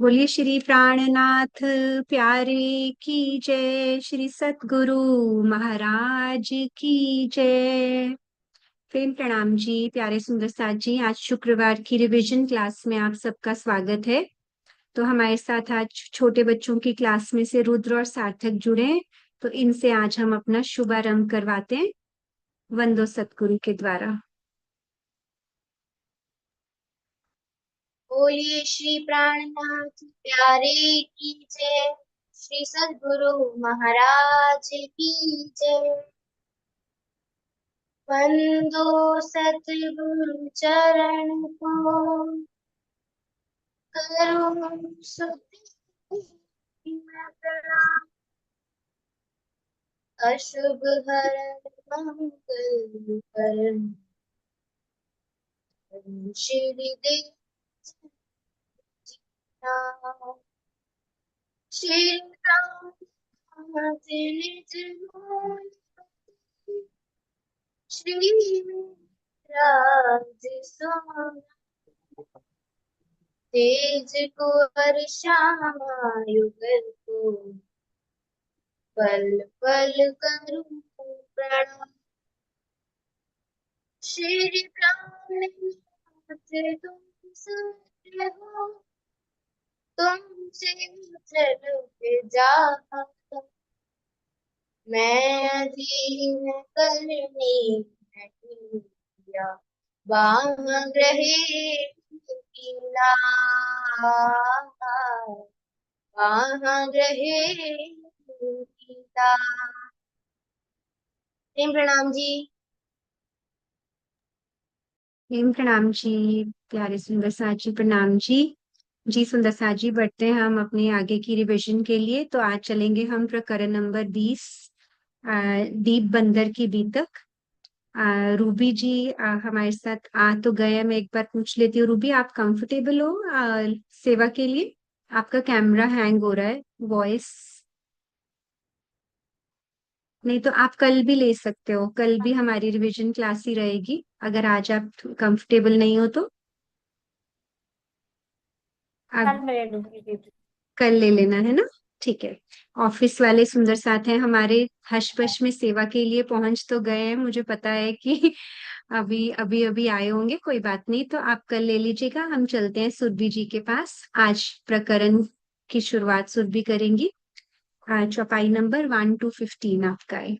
बोलिए श्री प्राणनाथ प्यारे की जय। श्री सतगुरु महाराज की जय। प्रेम प्रणाम जी। प्यारे सुंदर साथ जी, आज शुक्रवार की रिवीजन क्लास में आप सबका स्वागत है। तो हमारे साथ आज छोटे बच्चों की क्लास में से रुद्र और सार्थक जुड़े हैं। तो इनसे आज हम अपना शुभारंभ करवाते हैं वंदो सतगुरु के द्वारा। बोलिए श्री प्राणनाथ प्यारे की जय। श्री सद्गुरु महाराज की जय। वंदो सतगुरु चरण को, करो प्रणाम। अशुभ हरण मंगल करण, श्री देव नाम। श्री राम निज मोहि, श्री राज सोना। तेज को वर्षामा युगल को, पल पल करूं प्रणाम। श्री प्राणनाथ तुम सत्य हो, तुमसे चल के जाता। मैं अधीन करने नहीं दिया, बाह ग्रहे की लाज, बाह ग्रहे की लाज। प्रेम प्रणाम जी। प्रेम प्रणाम जी। प्यारे सुंदर साथ जी, प्रणाम जी। जी सुंदर साथ जी, बढ़ते हैं हम अपने आगे की रिवीजन के लिए। तो आज चलेंगे हम प्रकरण नंबर 20, दीप बंदर की बीतक। रूबी जी हमारे साथ आ तो गए। मैं एक बार पूछ लेती हूँ, रूबी आप कंफर्टेबल हो सेवा के लिए? आपका कैमरा हैंग हो रहा है, वॉइस नहीं। तो आप कल भी ले सकते हो, कल भी हमारी रिवीजन क्लास ही रहेगी अगर आज आप कंफर्टेबल नहीं हो तो। कल आप मैं लूंगी। कल ले लेना है ना? ठीक है। ऑफिस वाले सुंदर साथ हैं हमारे, हश बश में सेवा के लिए पहुंच तो गए हैं। मुझे पता है कि अभी अभी अभी आए होंगे, कोई बात नहीं। तो आप कल ले लीजिएगा। हम चलते हैं सुरभि जी के पास। आज प्रकरण की शुरुआत सुरभि करेंगी। चौपाई नंबर 1 to 15 आपका है।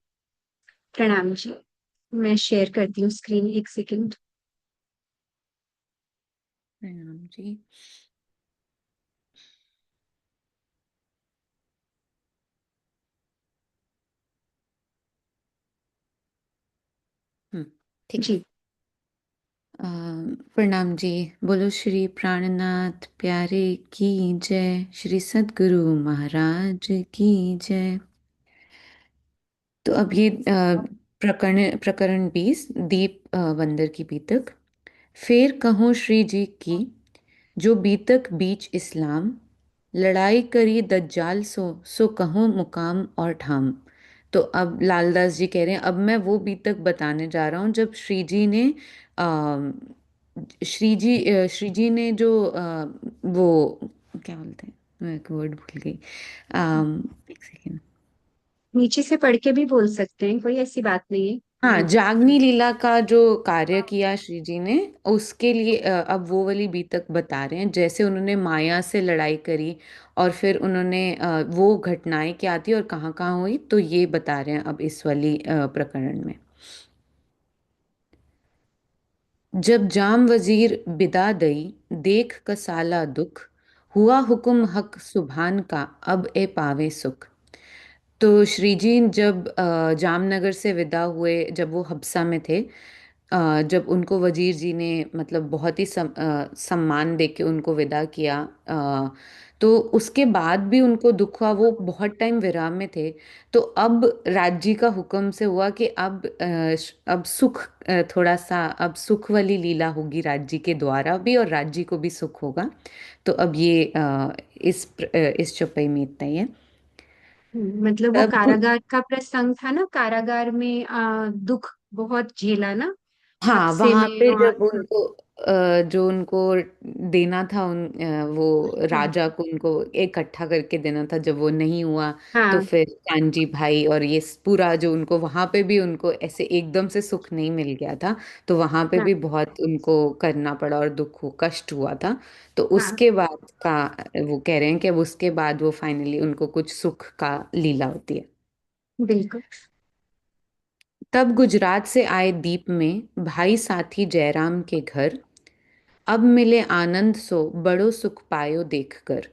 प्रणाम जी। मैं शेयर करती हूँ स्क्रीन, एक सेकंड। प्रणाम जी। ठीक है। जी। प्रणाम जी। बोलो श्री प्राणनाथ प्यारे की जय। श्री सद्गुरु महाराज की जय। तो अब ये प्रकरण प्रकरण 20 दीप बंदर की बीतक। फेर कहो श्री जी की, जो बीतक बीच इस्लाम, लड़ाई करी दज्जाल सो कहो मुकाम और ठाम। तो अब लालदास जी कह रहे हैं, अब मैं वो बीतक बताने जा रहा हूँ जब श्री जी ने जो वो क्या बोलते हैं, मैं एक वर्ड भूल गई। एक सेकेंड। नीचे से पढ़ के भी बोल सकते हैं, कोई ऐसी बात नहीं है। हाँ, जागनी लीला का जो कार्य किया श्री जी ने, उसके लिए अब वो वाली बीतक बता रहे हैं, जैसे उन्होंने माया से लड़ाई करी और फिर उन्होंने वो घटनाएं क्या थी और कहाँ कहाँ हुई, तो ये बता रहे हैं अब इस वाली प्रकरण में। जब जाम वजीर बिदा दई, देख कसाला दुख, हुआ हुक्म हक सुभान का, अब ए पावे सुख। तो श्री जी जब जामनगर से विदा हुए, जब वो हबसा में थे, जब उनको वजीर जी ने मतलब बहुत ही सम्मान देके उनको विदा किया, तो उसके बाद भी उनको दुख हुआ, वो बहुत टाइम विराम में थे। तो अब राज्य का हुक्म से हुआ कि अब सुख, थोड़ा सा अब सुख वाली लीला होगी राज्य के द्वारा भी और राज्य को भी सुख होगा। तो अब ये इस चौपाई में इतना ही है। मतलब वो तब कारागार का प्रसंग था ना, कारागार में दुख बहुत झेला ना, हाँ, हबसे वहां में पे और जब उनको जो उनको देना था वो हाँ राजा को उनको इकट्ठा करके देना था, जब वो नहीं हुआ तो हाँ फिर कांजी भाई और ये पूरा जो उनको वहां पे भी उनको ऐसे एकदम से सुख नहीं मिल गया था, तो वहां पे हाँ भी बहुत उनको करना पड़ा और कष्ट हुआ था। तो हाँ उसके बाद का वो कह रहे हैं कि अब उसके बाद वो फाइनली उनको कुछ सुख का लीला होती है। बिल्कुल। तब गुजरात से आए दीप में भाई साथी जयराम के घर, अब मिले आनंद सो बड़ो सुख पायो देखकर।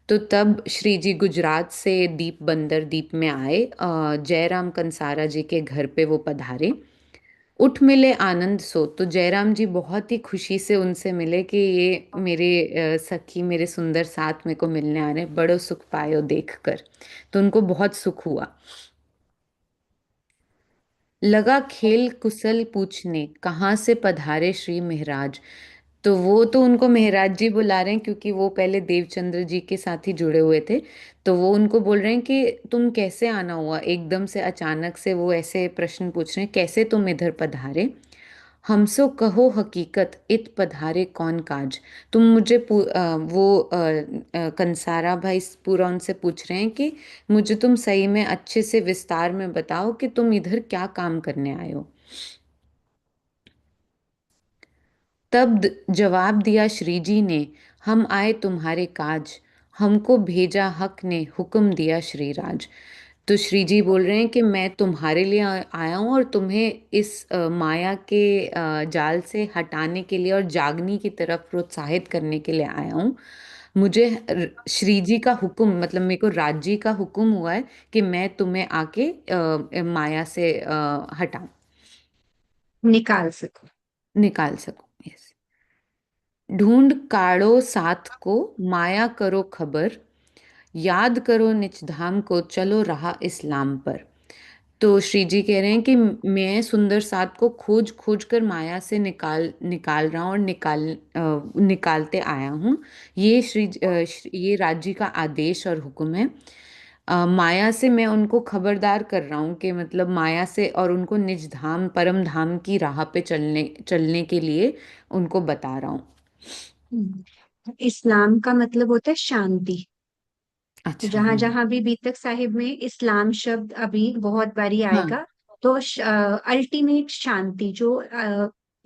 तो तब श्री जी गुजरात से दीप बंदर दीप में आए, जयराम कंसारा जी के घर पे वो पधारे। उठ मिले आनंद सो, तो जयराम जी बहुत ही खुशी से उनसे मिले कि ये मेरे सखी मेरे सुंदर साथ मेरे को मिलने आ रहे हैं, बड़ो सुख पायो देखकर। तो उनको बहुत सुख हुआ। लगा खेल कुशल पूछने, कहाँ से पधारे श्री महाराज। तो वो तो उनको महाराज जी बुला रहे हैं क्योंकि वो पहले देवचंद्र जी के साथ ही जुड़े हुए थे। तो वो उनको बोल रहे हैं कि तुम कैसे आना हुआ, एकदम से अचानक से वो ऐसे प्रश्न पूछ रहे हैं, कैसे तुम इधर पधारे। हमसो कहो हकीकत, इत पधारे कौन काज। तुम मुझे कंसारा भाई पूरा उनसे पूछ रहे हैं कि मुझे तुम सही में अच्छे से विस्तार में बताओ कि तुम इधर क्या काम करने आए हो। तब जवाब दिया श्री जी ने, हम आए तुम्हारे काज, हमको भेजा हक ने हुक्म दिया श्री राज। तो श्री जी बोल रहे हैं कि मैं तुम्हारे लिए आया हूँ और तुम्हें इस माया के जाल से हटाने के लिए और जागने की तरफ प्रोत्साहित करने के लिए आया हूँ। मुझे श्री जी का हुक्म, मतलब मेरे को राज जी का हुक्म हुआ है कि मैं तुम्हें आके माया से हटाऊं, निकाल सको। निकाल सकूं। यस। ढूंढ काढ़ो साथ को, माया करो खबर, याद करो निज धाम को, चलो रहा इस्लाम पर। तो श्री जी कह रहे हैं कि मैं सुंदर साथ को खोज खोज कर माया से निकाल निकाल रहा हूँ और निकालते आया हूँ। ये ये राज्य का आदेश और हुक्म है। माया से मैं उनको खबरदार कर रहा हूँ कि मतलब माया से, और उनको निज धाम परम धाम की राह पे चलने चलने के लिए उनको बता रहा हूँ। इस्लाम का मतलब होता है शांति। तो अच्छा। जहां हाँ। जहां भी बीतक साहिब में इस्लाम शब्द अभी बहुत बारी हाँ। आएगा, तो अल्टीमेट शांति जो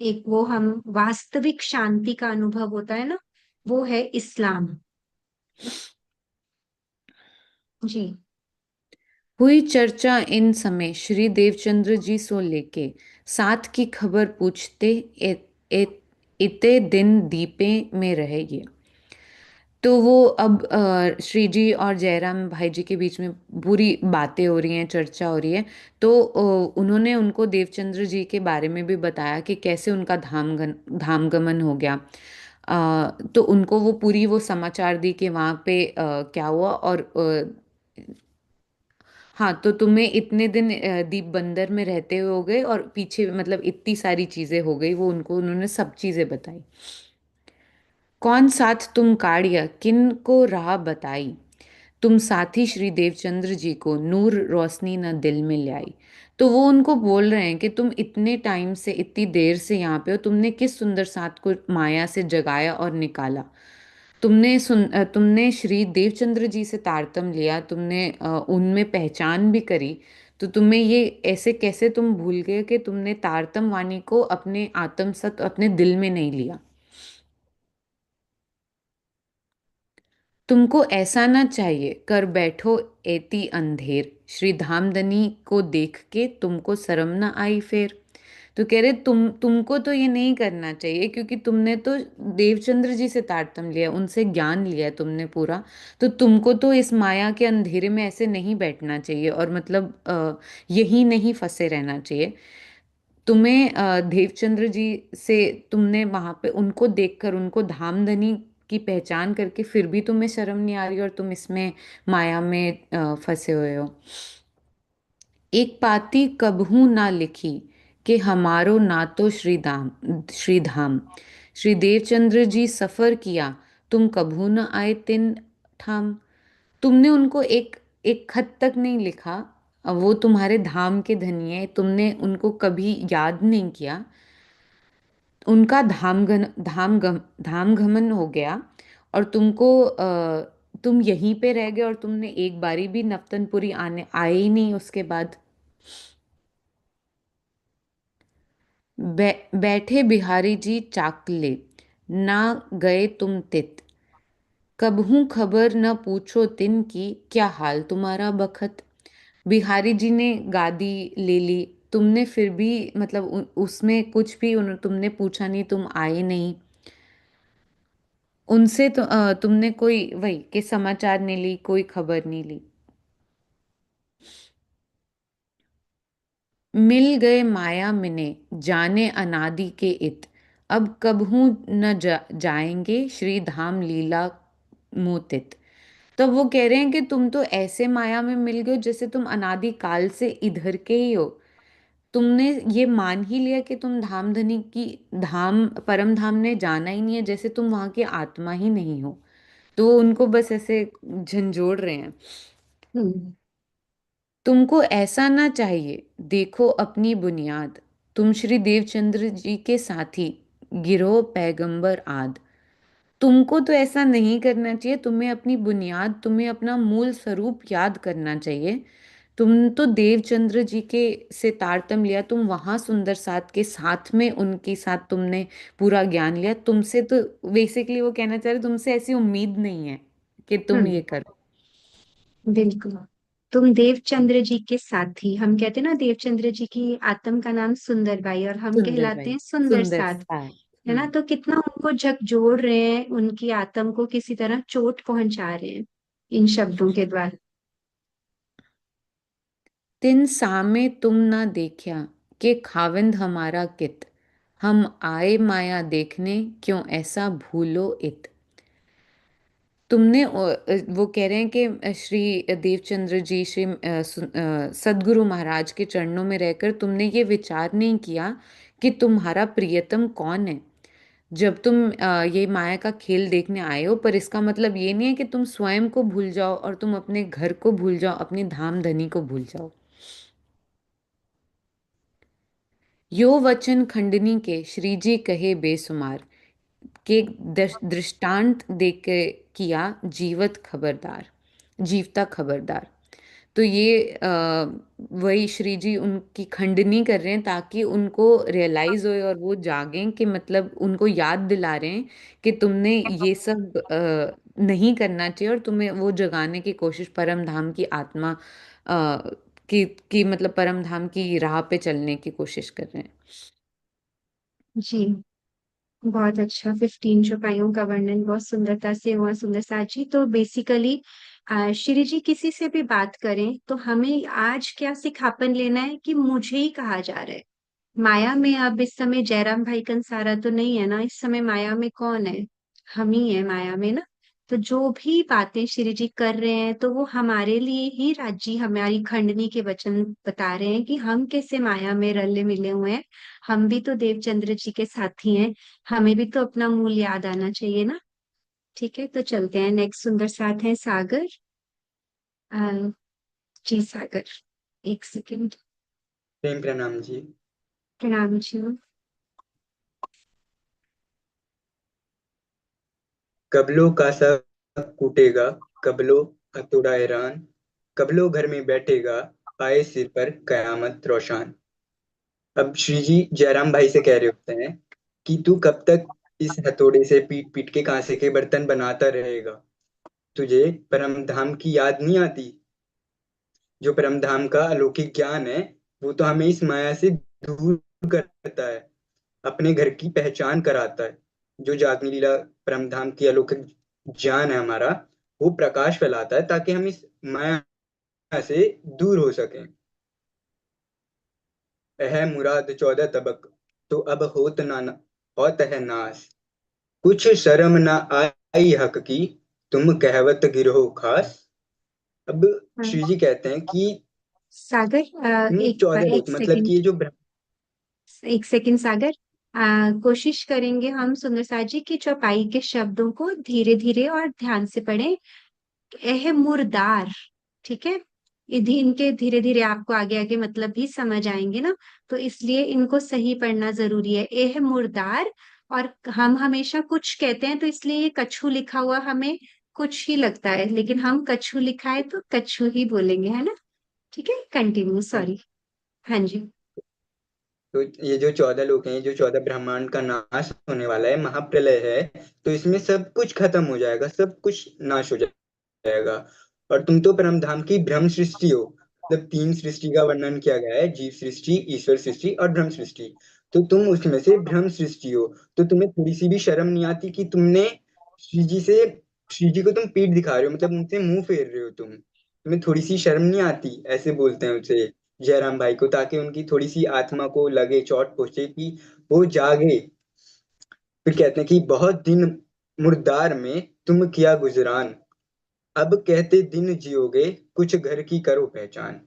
एक वो हम वास्तविक शांति का अनुभव होता है ना, वो है इस्लाम। जी। हुई चर्चा इन समय श्री देवचंद्र जी सो लेके, साथ की खबर पूछते, ए, ए, इते दिन दीपे में रहे ये। तो वो अब श्री जी और जयराम भाई जी के बीच में बुरी बातें हो रही हैं, चर्चा हो रही है। तो उन्होंने उनको देवचंद्र जी के बारे में भी बताया कि कैसे उनका धाम गमन हो गया। तो उनको वो पूरी वो समाचार दी कि वहाँ पे क्या हुआ। और हाँ, तो तुम्हें इतने दिन दीप बंदर में रहते हुए हो गए और पीछे मतलब इतनी सारी चीजें हो गई, वो उनको उन्होंने सब चीजें बताई। कौन साथ तुम काढ़िया, किन को राह बताई, तुम साथी श्री देवचंद्र जी को नूर रोशनी न दिल में ले आई। तो वो उनको बोल रहे हैं कि तुम इतने टाइम से इतनी देर से यहाँ पे हो, तुमने किस सुंदर साथ को माया से जगाया और निकाला। तुमने श्री देवचंद्र जी से तारतम लिया, तुमने उनमें पहचान भी करी। तो तुम्हें ये ऐसे कैसे तुम भूल गए कि तुमने तारतम वाणी को अपने आत्मसत अपने दिल में नहीं लिया। तुमको ऐसा ना चाहिए, कर बैठो एती अंधेर, श्री धामदनी को देख के तुमको शर्म ना आई फिर। तो कह रहे तुमको तो ये नहीं करना चाहिए क्योंकि तुमने तो देवचंद्र जी से तारतम लिया, उनसे ज्ञान लिया है तुमने पूरा। तो तुमको तो इस माया के अंधेरे में ऐसे नहीं बैठना चाहिए और मतलब यही नहीं फंसे रहना चाहिए। तुम्हें देवचंद्र जी से तुमने वहां पे उनको देखकर उनको धामधनी की पहचान करके फिर भी तुम्हें शर्म नहीं आ रही और तुम इसमें माया में फंसे हुए हो। एक पाती कबहू ना लिखी कि हमारो ना तो श्री धाम श्री देवचंद्र जी सफर किया, तुम कबहू न आए तिन ठाम। तुमने उनको एक एक खत तक नहीं लिखा। वो तुम्हारे धाम के धनी है, तुमने उनको कभी याद नहीं किया। उनका धाम गमन हो गया, और तुम यहीं पे रह गए, और तुमने एक बारी भी नवतनपुरी आए ही नहीं उसके बाद। बैठे बिहारी जी चाकले, ना गए तुम तित, कबहू खबर न पूछो तिन की, क्या हाल तुम्हारा बखत। बिहारी जी ने गादी ले ली, तुमने फिर भी मतलब उसमें कुछ भी तुमने पूछा नहीं, तुम आए नहीं उनसे, तो तुमने कोई वही के समाचार नहीं ली, कोई खबर नहीं ली। मिल गए माया मिने, जाने अनादि के इत, अब कबहू न जाएंगे श्री धाम लीला मोतित। तो वो कह रहे हैं कि तुम तो ऐसे माया में मिल गए हो जैसे तुम अनादि काल से इधर के ही हो। तुमने ये मान ही लिया कि तुम धामधनी की धाम परम धाम ने जाना ही नहीं है, जैसे तुम वहां की आत्मा ही नहीं हो। तो वो उनको बस ऐसे झंझोड़ रहे हैं। हम्म। तुमको ऐसा ना चाहिए, देखो अपनी बुनियाद, तुम श्री देवचंद्र जी के साथी, गिरो पैगंबर आद। तुमको तो ऐसा नहीं करना चाहिए, तुम्हें अपनी बुनियाद, तुम्हें अपना मूल स्वरूप याद करना चाहिए। तुम तो देवचंद्र जी के से तारतम लिया, तुम वहां सुंदर साथ के साथ में उनके साथ तुमने पूरा ज्ञान लिया। तुमसे तो बेसिकली वो कहना चाह रहे, तुमसे ऐसी उम्मीद नहीं है कि तुम ये हम्म। करो। बिल्कुल। तुम देवचंद्र जी के साथी, हम कहते हैं ना देवचंद्र जी की आत्म का नाम सुंदरबाई, और हम सुंदर कहलाते भाई, हैं सुंदर सुंदर साथ। साथ। है ना, तो कितना उनको झकझोर रहे हैं, उनकी आत्म को किसी तरह चोट पहुंचा रहे हैं इन शब्दों के द्वारा। तिन सामे तुम ना देखा, के खाविंद हमारा कित, हम आए माया देखने, क्यों ऐसा भूलो इत। वो कह रहे हैं कि श्री देवचंद्र जी, सदगुरु महाराज के चरणों में रहकर तुमने ये विचार नहीं किया कि तुम्हारा प्रियतम कौन है। जब तुम ये माया का खेल देखने आए हो, पर इसका मतलब ये नहीं है कि तुम स्वयं को भूल जाओ और तुम अपने घर को भूल जाओ, अपनी धाम धनी को भूल जाओ। यो वचन खंडनी के श्री जी कहे बेसुमार, के दृष्टांत देके किया जीवत खबरदार, जीवता खबरदार। तो ये वही श्री जी उनकी खंडनी कर रहे हैं ताकि उनको रियलाइज होए और वो जागें, कि मतलब उनको याद दिला रहे हैं कि तुमने ये सब नहीं करना चाहिए, और तुम्हें वो जगाने की कोशिश, परम धाम की आत्मा की मतलब परम धाम की राह पे चलने की कोशिश कर रहे हैं। जी, बहुत अच्छा। 15 चौपाइयों का वर्णन बहुत सुंदरता से हुआ सुंदर साथ जी। तो बेसिकली श्री जी किसी से भी बात करें तो हमें आज क्या सिखापन लेना है कि मुझे ही कहा जा रहा है। माया में अब इस समय जयराम भाई कंसारा तो नहीं है ना, इस समय माया में कौन है? हम ही है माया में ना। तो जो भी बातें श्री जी कर रहे हैं तो वो हमारे लिए ही राजी, हमारी खंडनी के वचन बता रहे हैं कि हम कैसे माया में रले मिले हुए हैं। हम भी तो देवचंद्र जी के साथी हैं, हमें भी तो अपना मूल याद आना चाहिए ना। ठीक है, तो चलते हैं। नेक्स्ट सुंदर साथ है सागर। अ, जी सागर, एक सेकंड। प्रेम प्रणाम जी। प्रणाम जी। कबलों का सब कूटेगा, कबलो हथौड़ा हैरान, कबलो घर में बैठेगा, आए सिर पर कयामत रोशान। अब श्री जी जयराम भाई से कह रहे होते हैं कि तू कब तक इस हथौड़े से पीट पीट के कांसे के बर्तन बनाता रहेगा। तुझे परम धाम की याद नहीं आती? जो परम धाम का अलौकिक ज्ञान है, वो तो हमें इस माया से दूर करता है, अपने घर की पहचान कराता है। जो जागनी लीला परम धाम की अलौकिक ज्ञान है हमारा, वो प्रकाश फैलाता है ताकि हम इस माया से दूर हो सकें। है मुराद 14 तबक, तो अब होत है नास, कुछ शर्म ना आई हक की, तुम कहवत गिरो खास। अब श्री जी कहते हैं कि सागर, चौदह एक लोक मतलब कि सेकंड, ये जो एक सेकंड सागर। कोशिश करेंगे हम सुंदर साथ जी की चौपाई के शब्दों को धीरे धीरे और ध्यान से पढ़ें। एह मुर्दार, ठीक है, इनके धीरे धीरे आपको आगे आगे मतलब भी समझ आएंगे ना, तो इसलिए इनको सही पढ़ना जरूरी है। ए है मुर्दार, और हम हमेशा कुछ कहते हैं तो इसलिए ये कछू लिखा हुआ हमें कुछ ही लगता है, लेकिन हम कछू लिखा है तो कछू ही बोलेंगे, है ना। ठीक है, कंटिन्यू, सॉरी। हाँ जी। तो ये जो 14 लोग हैं, ये जो 14 ब्रह्मांड का नाश होने वाला है, महाप्रलय है, तो इसमें सब कुछ खत्म हो जाएगा, सब कुछ नाश हो जाएगा। और तुम तो परम धाम की ब्रह्म सृष्टि हो। मतलब तीन सृष्टि का वर्णन किया गया है, जीव सृष्टि, ईश्वर सृष्टि और ब्रह्म सृष्टि। तो तुम उसमें से ब्रह्म सृष्टि हो। तो तुम्हें थोड़ी सी भी शर्म नहीं आती कि तुमने श्री जी से, श्री जी को तुम पीठ दिखा रहे हो, मतलब उनसे मुंह फेर रहे हो तुम्हें थोड़ी सी शर्म नहीं आती? ऐसे बोलते हैं उसे, जयराम भाई को, ताकि उनकी थोड़ी सी आत्मा को लगे, चोट पहुंचे कि वो जागे। फिर कहते हैं कि बहुत दिन मुर्दार में तुम किया गुजरान, अब कहते दिन जियोगे कुछ घर की करो पहचान।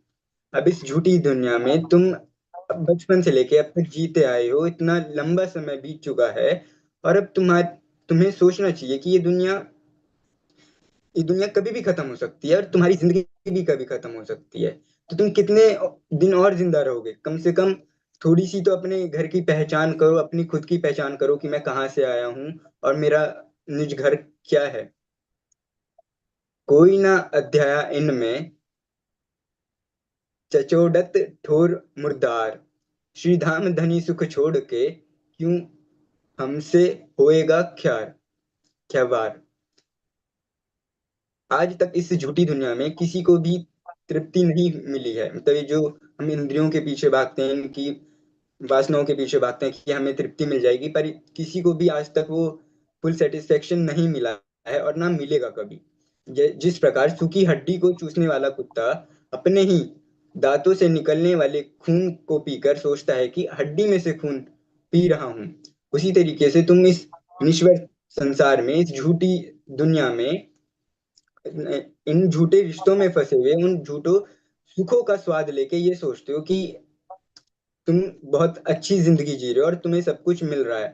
अब इस झूठी दुनिया में तुम बचपन से लेके अब तक जीते आए हो, इतना लंबा समय बीत चुका है। और अब तुम्हें सोचना चाहिए कि ये दुनिया कभी भी खत्म हो सकती है, और तुम्हारी जिंदगी भी कभी खत्म हो सकती है। तो तुम कितने दिन और जिंदा रहोगे? कम से कम थोड़ी सी तो अपने घर की पहचान करो, अपनी खुद की पहचान करो कि मैं कहाँ से आया हूँ और मेरा निज घर क्या है। कोई ना अध्याया इनमें चचोडत ठोर मुर्दार, श्री धाम धनी सुख छोड़ के क्यों हमसे होएगा ख्यार ख्यावार। आज तक इस झूठी दुनिया में किसी को भी तृप्ति नहीं मिली है। मतलब ये जो हम इंद्रियों के पीछे भागते हैं, इनकी वासनाओं के पीछे भागते हैं कि हमें तृप्ति मिल जाएगी, पर किसी को भी आज तक वो फुल सेटिस्फेक्शन नहीं मिला है और ना मिलेगा कभी। जिस प्रकार सूखी हड्डी को चूसने वाला कुत्ता अपने ही दांतों से निकलने वाले खून को पीकर सोचता है कि हड्डी में से खून पी रहा हूं, उसी तरीके से तुम इस निश्वर संसार में, इस झूठी दुनिया में, इन झूठे रिश्तों में फंसे हुए उन झूठों सुखों का स्वाद लेके ये सोचते हो कि तुम बहुत अच्छी जिंदगी जी रहे हो और तुम्हें सब कुछ मिल रहा है।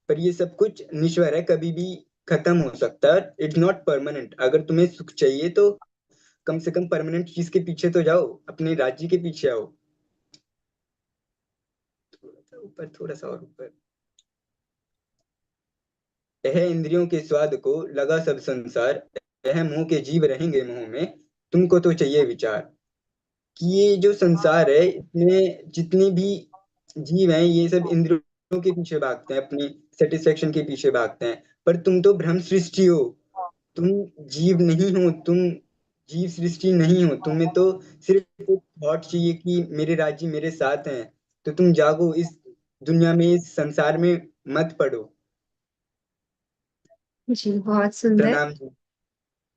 पर ये सब कुछ निश्वर है, कभी भी खत्म हो सकता है। It's not permanent. अगर तुम्हें सुख चाहिए तो कम से कम परमानेंट चीज के पीछे तो जाओ, अपने राज्य के पीछे आओ। थोड़ा सा ऊपर, थोड़ा सा और ऊपर। यह इंद्रियों के स्वाद को लगा सब संसार, यह मुंह के जीव रहेंगे मुंह में, तुमको तो चाहिए विचार। कि ये जो संसार है, इसमें जितनी भी जीव हैं, ये सब इंद्रियों के पीछे भागते हैं, अपनी सेटिस्फेक्शन के पीछे भागते हैं। पर तुम तो ब्रह्म सृष्टि हो, तुम जीव नहीं हो, तुम जीव सृष्टि नहीं हो। तुम्हें तो सिर्फ एक थॉट चाहिए कि मेरे राज्य मेरे साथ हैं। तो तुम जागो, इस दुनिया में, इस संसार में मत पड़ो। जी, बहुत सुंदर। प्रणाम जी।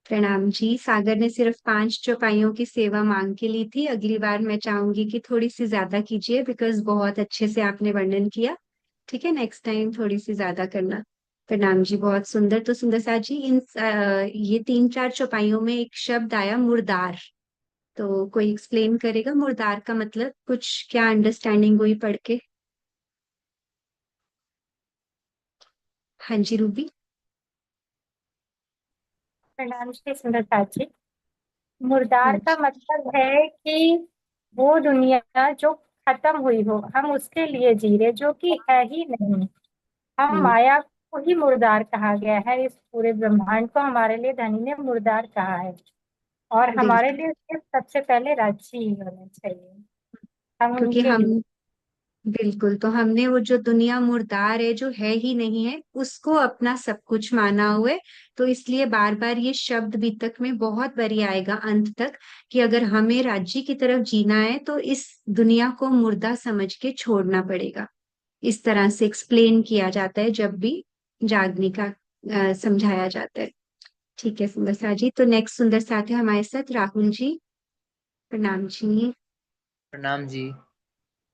प्रणाम जी। सागर ने सिर्फ 5 चौपाइयों की सेवा मांग के ली थी, अगली बार मैं चाहूंगी कि थोड़ी सी ज्यादा कीजिए, बिकॉज बहुत अच्छे से आपने वर्णन किया। ठीक है, नेक्स्ट टाइम थोड़ी सी ज्यादा करना। प्रणाम जी, बहुत सुंदर। तो सुंदर साथ जी, ये 3 4 चौपाइयों में एक शब्द आया मुर्दार, तो कोई एक्सप्लेन करेगा मुर्दार का मतलब? कुछ क्या अंडरस्टैंडिंग हुई पढ़ के? हाँ जी, रूबी। प्रणाम श्री सुंदरता जी। हाँ मुर्दार का जी। मतलब है कि वो दुनिया जो खत्म हुई हो, हम उसके लिए जी रहे, जो कि है ही नहीं। हम हम्म। माया को ही मुर्दार कहा गया है। इस पूरे ब्रह्मांड को हमारे लिए धनी ने मुर्दार कहा है। और हमारे बिल्कुल, लिए सिर्फ सबसे पहले रांची ही होना चाहिए। हम क्योंकि उनके हम, लिए। बिल्कुल, तो हमने वो जो दुनिया मुर्दार है, जो है ही नहीं है, उसको अपना सब कुछ माना हुआ है। तो इसलिए बार बार ये शब्द बीतक में बहुत बारी आएगा अंत तक, कि अगर हमें राज्य की तरफ जीना है तो इस दुनिया को मुर्दा समझ के छोड़ना पड़ेगा। इस तरह से एक्सप्लेन किया जाता है जब भी जागने का समझाया जाता है। ठीक है सुंदर सा जी, तो नेक्स्ट सुंदर साथ है हमारे साथ राहुल जी। प्रणाम जी। प्रणाम जी।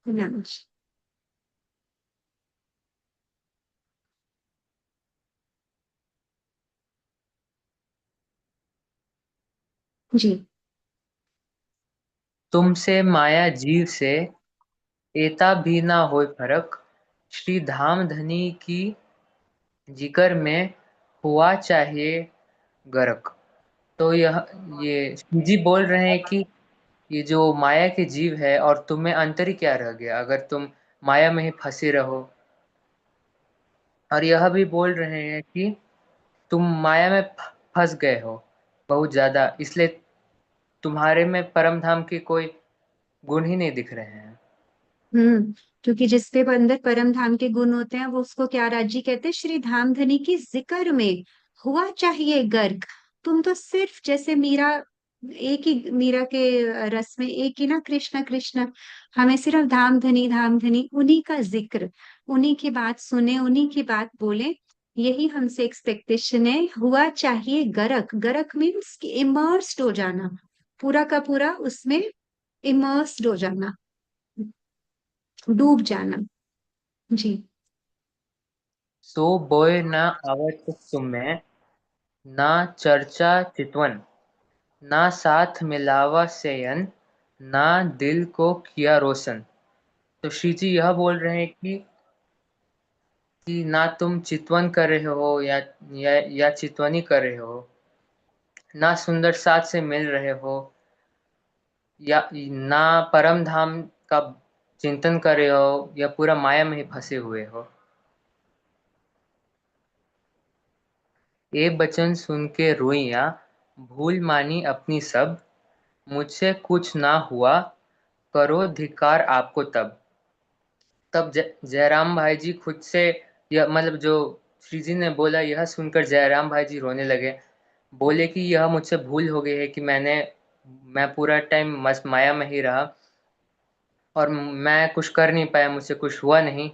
प्रणाम जी। जी। तुमसे माया जीव से एता भी ना होय फरक, श्री धाम धनी की जिगर में हुआ चाहिए गर्क। तो ये श्री जी बोल रहे हैं कि ये जो माया के जीव है और तुम में अंतर ही क्या रह गया अगर तुम माया में ही फंसे रहो। और यह भी बोल रहे हैं कि तुम माया में फंस गए हो बहुत ज्यादा, इसलिए तुम्हारे में परम धाम के कोई गुण ही नहीं दिख रहे हैं। क्योंकि जिसके अंदर परम धाम के गुण होते हैं वो उसको क्या राज्य कहते हैं, श्री धाम धनी की जिक्र में हुआ चाहिए गर्क। तुम तो सिर्फ जैसे मीरा, एक ही मीरा के रस में एक ही ना, कृष्ण कृष्ण, हमें सिर्फ धाम धनी उन्हीं का जिक्र, उन्हीं की बात सुने, उन्हीं की बात बोले, यही हमसे एक्सपेक्टेशन है। हुआ चाहिए गरक, गरक मीन्स इमर्स्ड हो जाना, पूरा का पूरा उसमें इमर्स्ड हो जाना, डूब जाना। जी। सो बोए न आवत तुम्हें, ना चर्चा चितवन, ना साथ मिलावा सेयन, ना दिल को किया रोशन। तो श्री जी यह बोल रहे हैं कि ना तुम चितवन कर रहे हो या चितवनी कर रहे हो, ना सुंदर साथ से मिल रहे हो, या ना परम धाम का चिंतन कर रहे हो, या पूरा माया में ही फंसे हुए हो। ये बचन सुन के रोइयां, भूल मानी अपनी सब, मुझसे कुछ ना हुआ, करो धिक्कार आपको तब। तब जयराम भाई जी खुद से, यह मतलब जो श्री जी ने बोला यह सुनकर जयराम भाई जी रोने लगे। बोले कि यह मुझसे भूल हो गई है कि मैं पूरा टाइम मस्त माया में ही रहा और मैं कुछ कर नहीं पाया, मुझसे कुछ हुआ नहीं,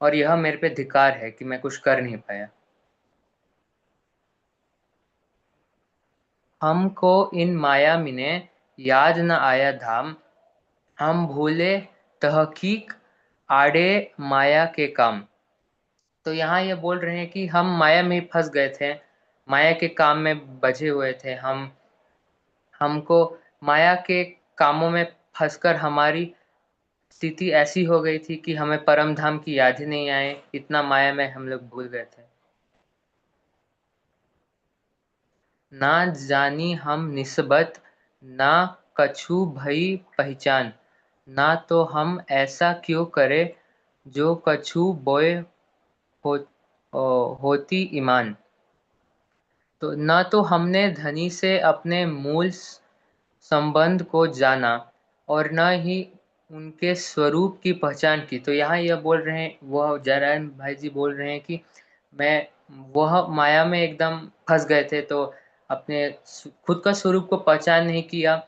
और यह मेरे पे धिक्कार है कि मैं कुछ कर नहीं पाया। हमको इन माया मिने याद न आया धाम, हम भूले तहकीक आड़े माया के काम। तो यहाँ ये बोल रहे हैं कि हम माया में ही फंस गए थे, माया के काम में बझे हुए थे हमको माया के कामों में फंसकर हमारी स्थिति ऐसी हो गई थी कि हमें परम धाम की याद ही नहीं आए, इतना माया में हम लोग भूल गए थे। ना जानी हम निस्बत, ना कछु भई पहचान, ना तो हम ऐसा क्यों करे, जो कछु बोए हो, होती ईमान। तो न तो हमने धनी से अपने मूल संबंध को जाना और न ही उनके स्वरूप की पहचान की। तो यहाँ यह बोल रहे हैं, वह जयराम भाई जी बोल रहे हैं कि मैं वह माया में एकदम फंस गए थे, तो अपने खुद का स्वरूप को पहचान नहीं किया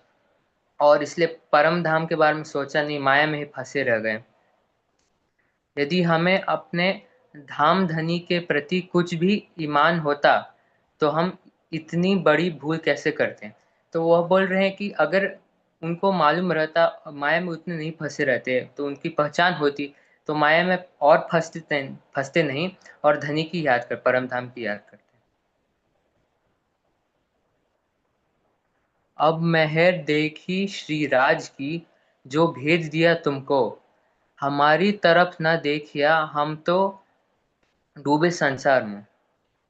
और इसलिए परम धाम के बारे में सोचा नहीं, माया में ही फंसे रह गए। यदि हमें अपने धाम धनी के प्रति कुछ भी ईमान होता तो हम इतनी बड़ी भूल कैसे करते। तो वह बोल रहे हैं कि अगर उनको मालूम रहता, माया में उतने नहीं फंसे रहते, तो उनकी पहचान होती तो माया में और फंसते नहीं और धनी की याद कर, परम धाम की याद करते। अब मेहर देखी श्री राज की, जो भेज दिया तुमको, हमारी तरफ न देखिया, हम तो डूबे संसार में।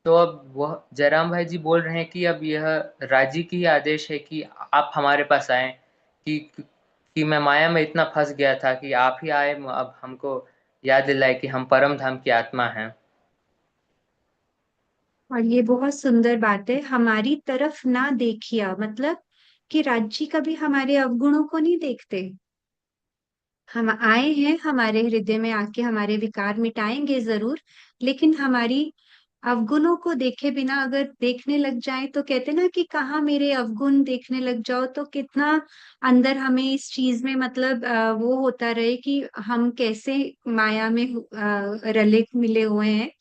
तो अब वह जयराम भाई जी बोल रहे हैं कि अब यह राजी की ही आदेश है कि आप हमारे पास आए, कि मैं माया में इतना फंस गया था कि आप ही आए, अब हमको याद दिलाए कि हम परम धाम की आत्मा हैं। और ये बहुत सुंदर बात है, हमारी तरफ ना देखिया, मतलब कि राज्य कभी हमारे अवगुणों को नहीं देखते। हम आए हैं, हमारे हृदय में आके हमारे विकार मिटाएंगे जरूर, लेकिन हमारी अवगुणों को देखे बिना अगर देखने लग जाए, तो कहते ना कि कहाँ मेरे अवगुण देखने लग जाओ, तो कितना अंदर हमें इस चीज में मतलब वो होता रहे कि हम कैसे माया में रले मिले हुए हैं।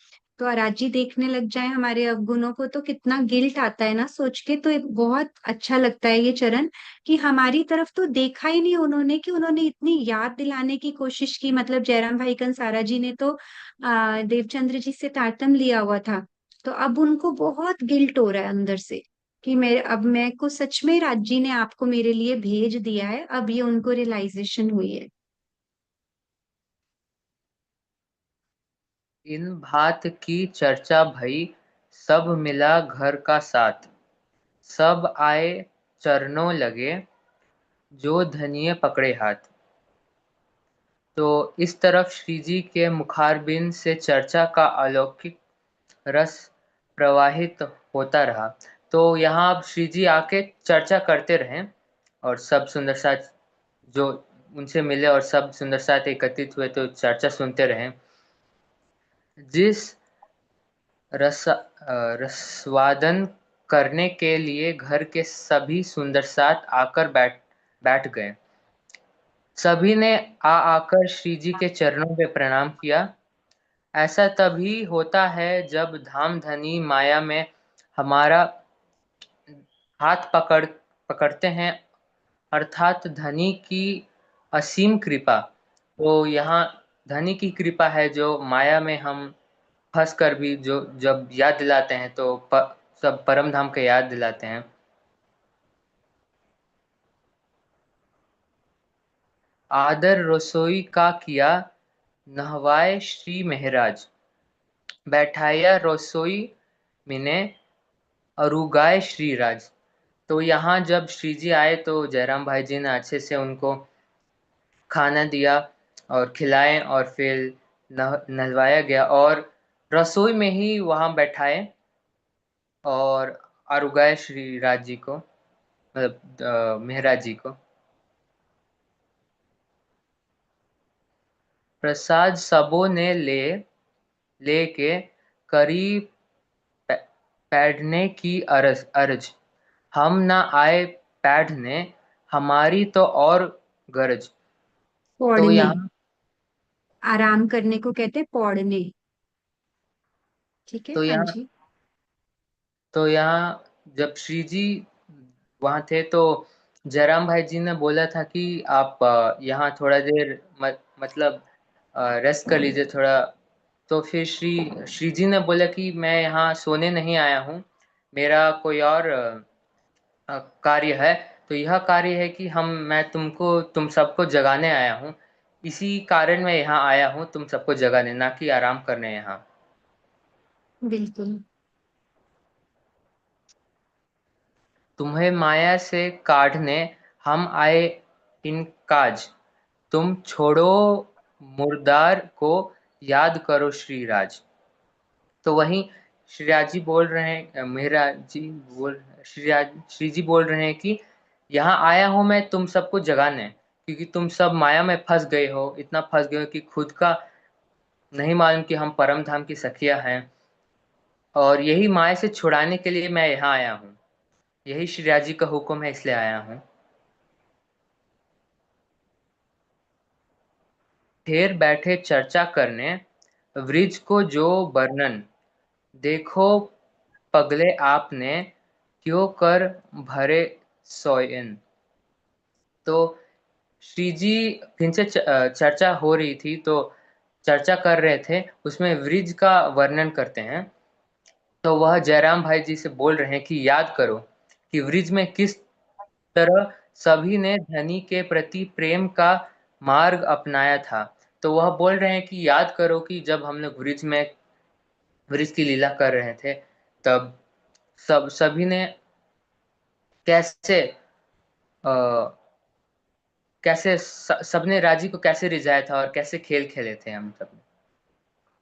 तो अराजी देखने लग जाए हमारे अवगुणों को, तो कितना गिल्ट आता है ना सोच के। तो ये बहुत अच्छा लगता है ये चरण, कि हमारी तरफ तो देखा ही नहीं उन्होंने, कि उन्होंने इतनी याद दिलाने की कोशिश की। मतलब जयराम भाई कंसारा जी ने तो देवचंद्र जी से तारतम लिया हुआ था, तो अब उनको बहुत गिल्ट हो रहा है अंदर से कि मैं को सच में राज जी ने आपको मेरे लिए भेज दिया है। अब ये उनको रियलाइजेशन हुई है। इन बात की चर्चा भई, सब मिला घर का साथ, सब आए चरणों लगे, जो धनिये पकड़े हाथ। तो इस तरफ श्री जी के मुखारबिंद से चर्चा का अलौकिक रस प्रवाहित होता रहा। तो यहाँ अब श्री जी आके चर्चा करते रहे और सब सुंदर साथ जो उनसे मिले और सब सुंदर साथ एकत्रित हुए तो चर्चा सुनते रहे। जिस रसवादन करने के लिए घर के सभी सुंदर साथ आकर बैठ गए। सभी ने आकर श्री जी के चरणों में प्रणाम किया। ऐसा तभी होता है जब धाम धनी माया में हमारा हाथ पकड़ते हैं, अर्थात धनी की असीम कृपा। तो यहाँ धनी की कृपा है जो माया में हम फंस कर भी जो जब याद दिलाते हैं तो सब परम धाम का याद दिलाते हैं। आदर रसोई का किया, नहवाए श्री महराज, बैठाया रसोई मिने, अरुगाए श्री राज। तो यहाँ जब श्री जी आए तो जयराम भाई जी ने अच्छे से उनको खाना दिया और खिलाए और फिर नहलवाया गया और रसोई में ही वहाँ बैठाए और अरुगाए श्री राज जी को, मतलब मेहराज जी को। प्रसाद सबों ने लेके करी पैढ़ने की अर्ज, हम ना आए पैढ़ने, हमारी तो और गरज। तो पौड़ने, यहाँ आराम करने को कहते हैं पौड़ने। ठीक है, तो हाँ यहाँ जी। तो यहाँ जब श्री जी वहाँ थे तो जयराम भाई जी ने बोला था कि आप यहाँ थोड़ा देर मतलब रेस्ट कर लीजिए थोड़ा। तो फिर श्री जी ने बोला कि मैं यहाँ सोने नहीं आया हूँ, मेरा कोई और कार्य है। तो यह कार्य है कि मैं तुम सबको जगाने आया हूँ। इसी कारण मैं यहाँ आया हूँ, तुम सबको जगाने, ना कि आराम करने यहाँ। बिल्कुल। तुम्हें माया से काढ़ने हम आए इन काज, तुम छोड़ो मुर्दार को, याद करो श्री राज। तो वहीं श्रीराज जी बोल रहे हैं, मेहरा जी बोल श्री जी बोल रहे हैं कि यहाँ आया हूं मैं तुम सबको जगाने, क्योंकि तुम सब माया में फंस गए हो, इतना फंस गए हो कि खुद का नहीं मालूम कि हम परम धाम की सखिया हैं। और यही माया से छुड़ाने के लिए मैं यहाँ आया हूँ, यही श्रीराज जी का हुक्म है इसलिए आया हूँ। ढेर बैठे चर्चा करने, वृज को जो वर्णन, देखो पगले आपने, क्यों कर भरे सोयन। तो श्री जी फिर से चर्चा हो रही थी तो चर्चा कर रहे थे, उसमें वृज का वर्णन करते हैं। तो वह जयराम भाई जी से बोल रहे हैं कि याद करो कि वृज में किस तरह सभी ने धनी के प्रति प्रेम का मार्ग अपनाया था। तो वह बोल रहे हैं कि याद करो कि जब हम लोग वृज की लीला कर रहे थे तब सभी ने कैसे आ, सबने राजी को कैसे रिझाया था और कैसे खेल खेले थे हम सब।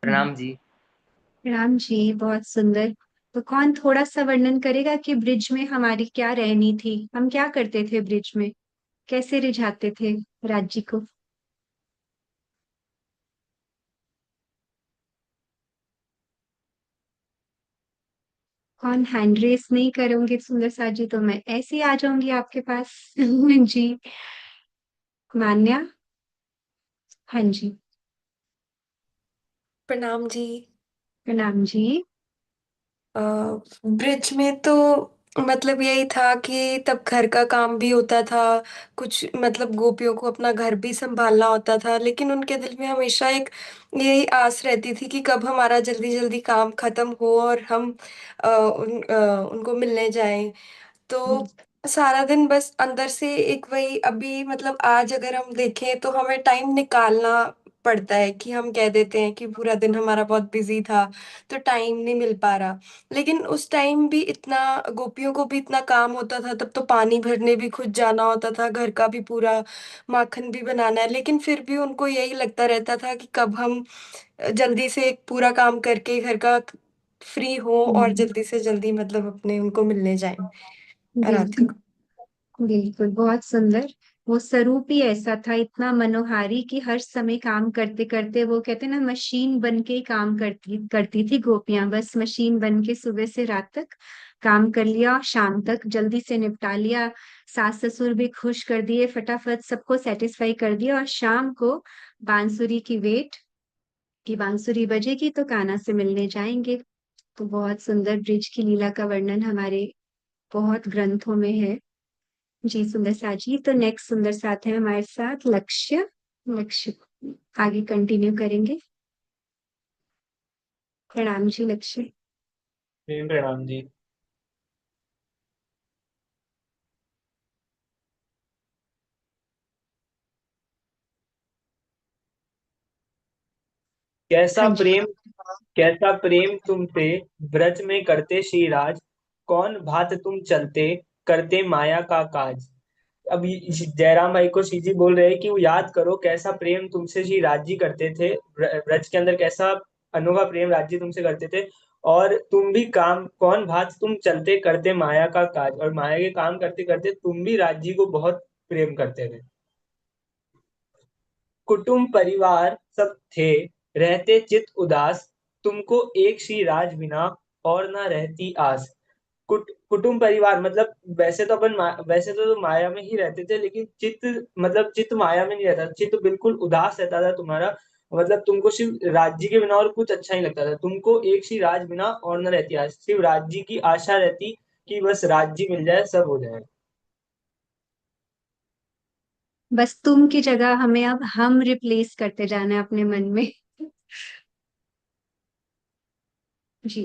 प्रणाम जी। राम जी, बहुत सुंदर। तो कौन थोड़ा सा वर्णन करेगा कि ब्रिज में हमारी क्या रहनी थी, हम क्या करते थे ब्रिज में, कैसे रिझाते थे राज्य को। कौन हैंड रेस नहीं करोगे सुंदर सा जी, तो मैं ऐसे ही आ जाऊंगी आपके पास। जी। मान्या। हाँ जी। प्रणाम जी। प्रणाम जी। ब्रिज में तो मतलब यही था कि तब घर का काम भी होता था, कुछ मतलब गोपियों को अपना घर भी संभालना होता था, लेकिन उनके दिल में हमेशा एक यही आस रहती थी कि कब हमारा जल्दी जल्दी काम खत्म हो और हम उनको मिलने जाएं। तो सारा दिन बस अंदर से एक वही, अभी मतलब आज अगर हम देखें तो हमें टाइम निकालना पड़ता है कि हम कह देते हैं कि पूरा दिन हमारा बहुत बिजी था तो टाइम नहीं मिल पा रहा। लेकिन उस टाइम भी इतना, गोपियों को भी इतना काम होता था, तब तो पानी भरने भी खुद जाना होता था, घर का भी पूरा माखन भी बनाना है, लेकिन फिर भी उनको यही लगता रहता था कि कब हम जल्दी से एक पूरा काम करके घर का फ्री हो और हम्म, जल्दी से जल्दी मतलब अपने उनको मिलने जाएं राधिका बिल्कुल। को। बिल्कुल, बहुत सुंदर। वो स्वरूप ही ऐसा था, इतना मनोहारी कि हर समय काम करते करते, वो कहते हैं ना, मशीन बन के ही काम करती करती थी गोपियां, बस मशीन बन के सुबह से रात तक काम कर लिया, शाम तक जल्दी से निपटा लिया, सास ससुर भी खुश कर दिए, फटाफट सबको सेटिस्फाई कर दिया, और शाम को बांसुरी की वेट, कि बांसुरी बजेगी तो कान्हा से मिलने जाएंगे। तो बहुत सुंदर ब्रिज की लीला का वर्णन हमारे बहुत ग्रंथों में है। जी सुंदर साथ जी। तो नेक्स्ट सुंदर साथ है हमारे साथ लक्ष्य। लक्ष्य आगे कंटिन्यू करेंगे। प्रणाम जी लक्ष्य। प्रेम प्रणाम जी। कैसा हाँ जी। प्रेम, कैसा प्रेम तुमसे ब्रज में करते श्रीराज, कौन भात तुम चलते करते माया का काज। अब जयराम भाई को श्री जी बोल रहे हैं कि वो याद करो कैसा प्रेम तुमसे श्री राज जी करते थे, ब्रज के अंदर कैसा अनोखा प्रेम राज जी तुमसे करते थे, और तुम भी काम कौन भात तुम चलते करते माया का काज, और माया के काम करते करते तुम भी राज जी को बहुत प्रेम करते थे। कुटुंब परिवार सब थे रहते चित उदास, तुमको एक श्री राज बिना और ना रहती आस। कुटुंब परिवार मतलब वैसे तो वैसे तो माया में ही रहते थे, लेकिन चित्त मतलब चित्त माया में नहीं रहता, चित्त बिल्कुल उदास रहता था तुम्हारा। मतलब तुमको सिर्फ राज्य के बिना और कुछ अच्छा नहीं लगता था, तुमको एक श्री राज बिना और न रहती आस, सिर्फ राज्य की आशा रहती कि बस राज्य मिल जाए सब हो जाए। बस तुम की जगह हमें अब हम रिप्लेस करते जाना है अपने मन में। जी।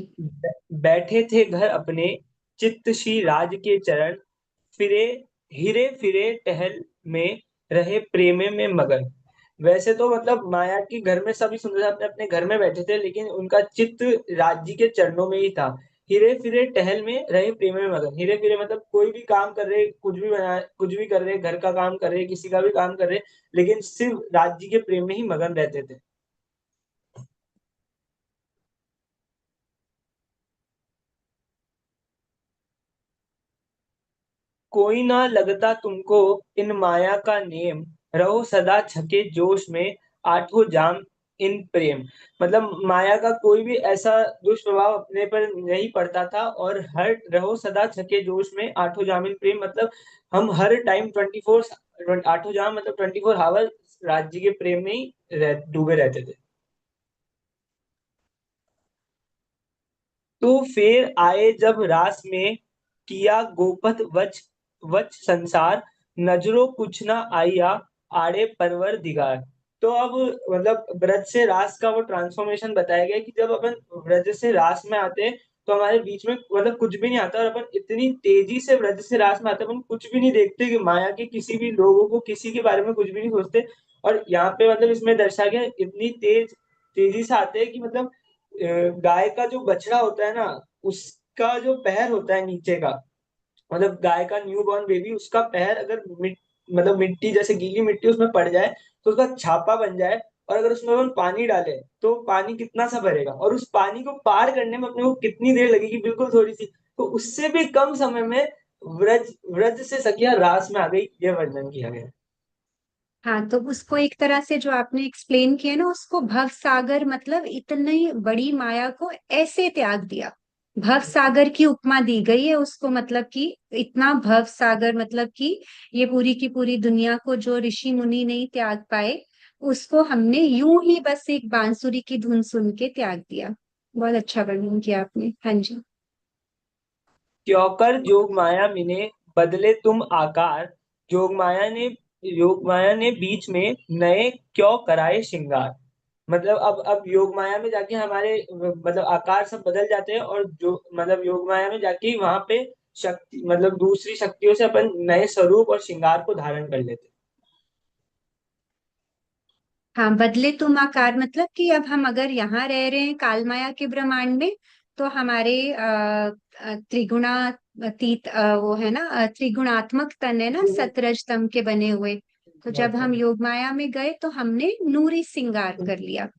बैठे थे घर अपने चित्त श्री राज के चरण, फिरे हिरे फिरे टहल में रहे प्रेमे में मगन। वैसे तो मतलब माया की घर में सभी सुंदर अपने अपने घर में बैठे थे, लेकिन उनका चित्त राज्य के चरणों में ही था। हिरे फिरे टहल में रहे प्रेम में मगन, हिरे फिरे मतलब कोई भी काम कर रहे, कुछ भी बना, कुछ भी कर रहे, घर का काम कर रहे, किसी का भी काम कर रहे, लेकिन सिर्फ राज्य के प्रेम में ही मगन रहते थे। कोई ना लगता तुमको इन माया का नेम, रहो सदा छके जोश में आठों जाम इन प्रेम। मतलब माया का कोई भी ऐसा दुष्प्रभाव अपने पर नहीं पड़ता था, और हर रहो सदा छके जोश में आठों जाम इन प्रेम मतलब हम हर टाइम 24 आठों जाम मतलब 24 आवर राज्य के प्रेम में ही डूबे रहते थे। तो फिर आए जब रास में किया गोपत वच वच संसार, नजरो कुछ ना आया आड़े परवर दिगार। तो अब मतलब ब्रज से रास का वो ट्रांसफॉर्मेशन बताया गया कि जब अपन ब्रज से रास में आते हैं तो हमारे बीच में मतलब कुछ भी नहीं आता, और अपन इतनी तेजी से ब्रज से रास में आते हैं अपन कुछ भी नहीं देखते कि माया के किसी भी लोगों को किसी के बारे में कुछ भी नहीं सोचते। और यहाँ पे मतलब इसमें दर्शाया गया इतनी तेजी से आते हैं कि मतलब गाय का जो बछड़ा होता है ना, उसका जो पैर होता है नीचे का, मतलब गाय का न्यू बॉर्न बेबी, उसका पैर अगर मतलब मिट्टी जैसे गीली मिट्टी उसमें पड़ जाए तो उसका छापा बन जाए, और अगर उसमें अपन पानी डाले तो पानी कितना सा भरेगा, और उस पानी को पार करने में अपने को कितनी देर लगेगी, बिल्कुल थोड़ी सी। तो उससे भी कम समय में व्रज व्रज से सखिया रास में आ गई, ये वर्णन किया गया है। हाँ, तो उसको एक तरह से जो आपने एक्सप्लेन किया ना, उसको भव सागर, मतलब इतनी बड़ी माया को ऐसे त्याग दिया। भव सागर की उपमा दी गई है उसको, मतलब कि इतना भव सागर, मतलब कि ये पूरी की पूरी दुनिया को जो ऋषि मुनि नहीं त्याग पाए, उसको हमने यूं ही बस एक बांसुरी की धुन सुन के त्याग दिया। बहुत अच्छा वर्णन किया आपने। हाँ जी। क्योंकर जोग माया मिने बदले तुम आकार, जोग माया ने योग माया ने बीच में नए क्यों कराए श्रृंगार। मतलब अब योग माया में जाके हमारे मतलब आकार सब बदल जाते हैं, और जो मतलब योग माया में जाके वहां पे शक्ति मतलब दूसरी शक्तियों से अपन नए स्वरूप और श्रृंगार को धारण कर लेते हैं। हाँ, बदले तुम आकार मतलब कि अब हम अगर यहाँ रह रहे हैं काल माया के ब्रह्मांड में, तो हमारे त्रिगुणातीत वो है ना, त्रिगुणात्मक तन है ना, सतरज तम के बने हुए। तो जब हम योग माया में गए तो हमने नूरी सिंगार कर लिया।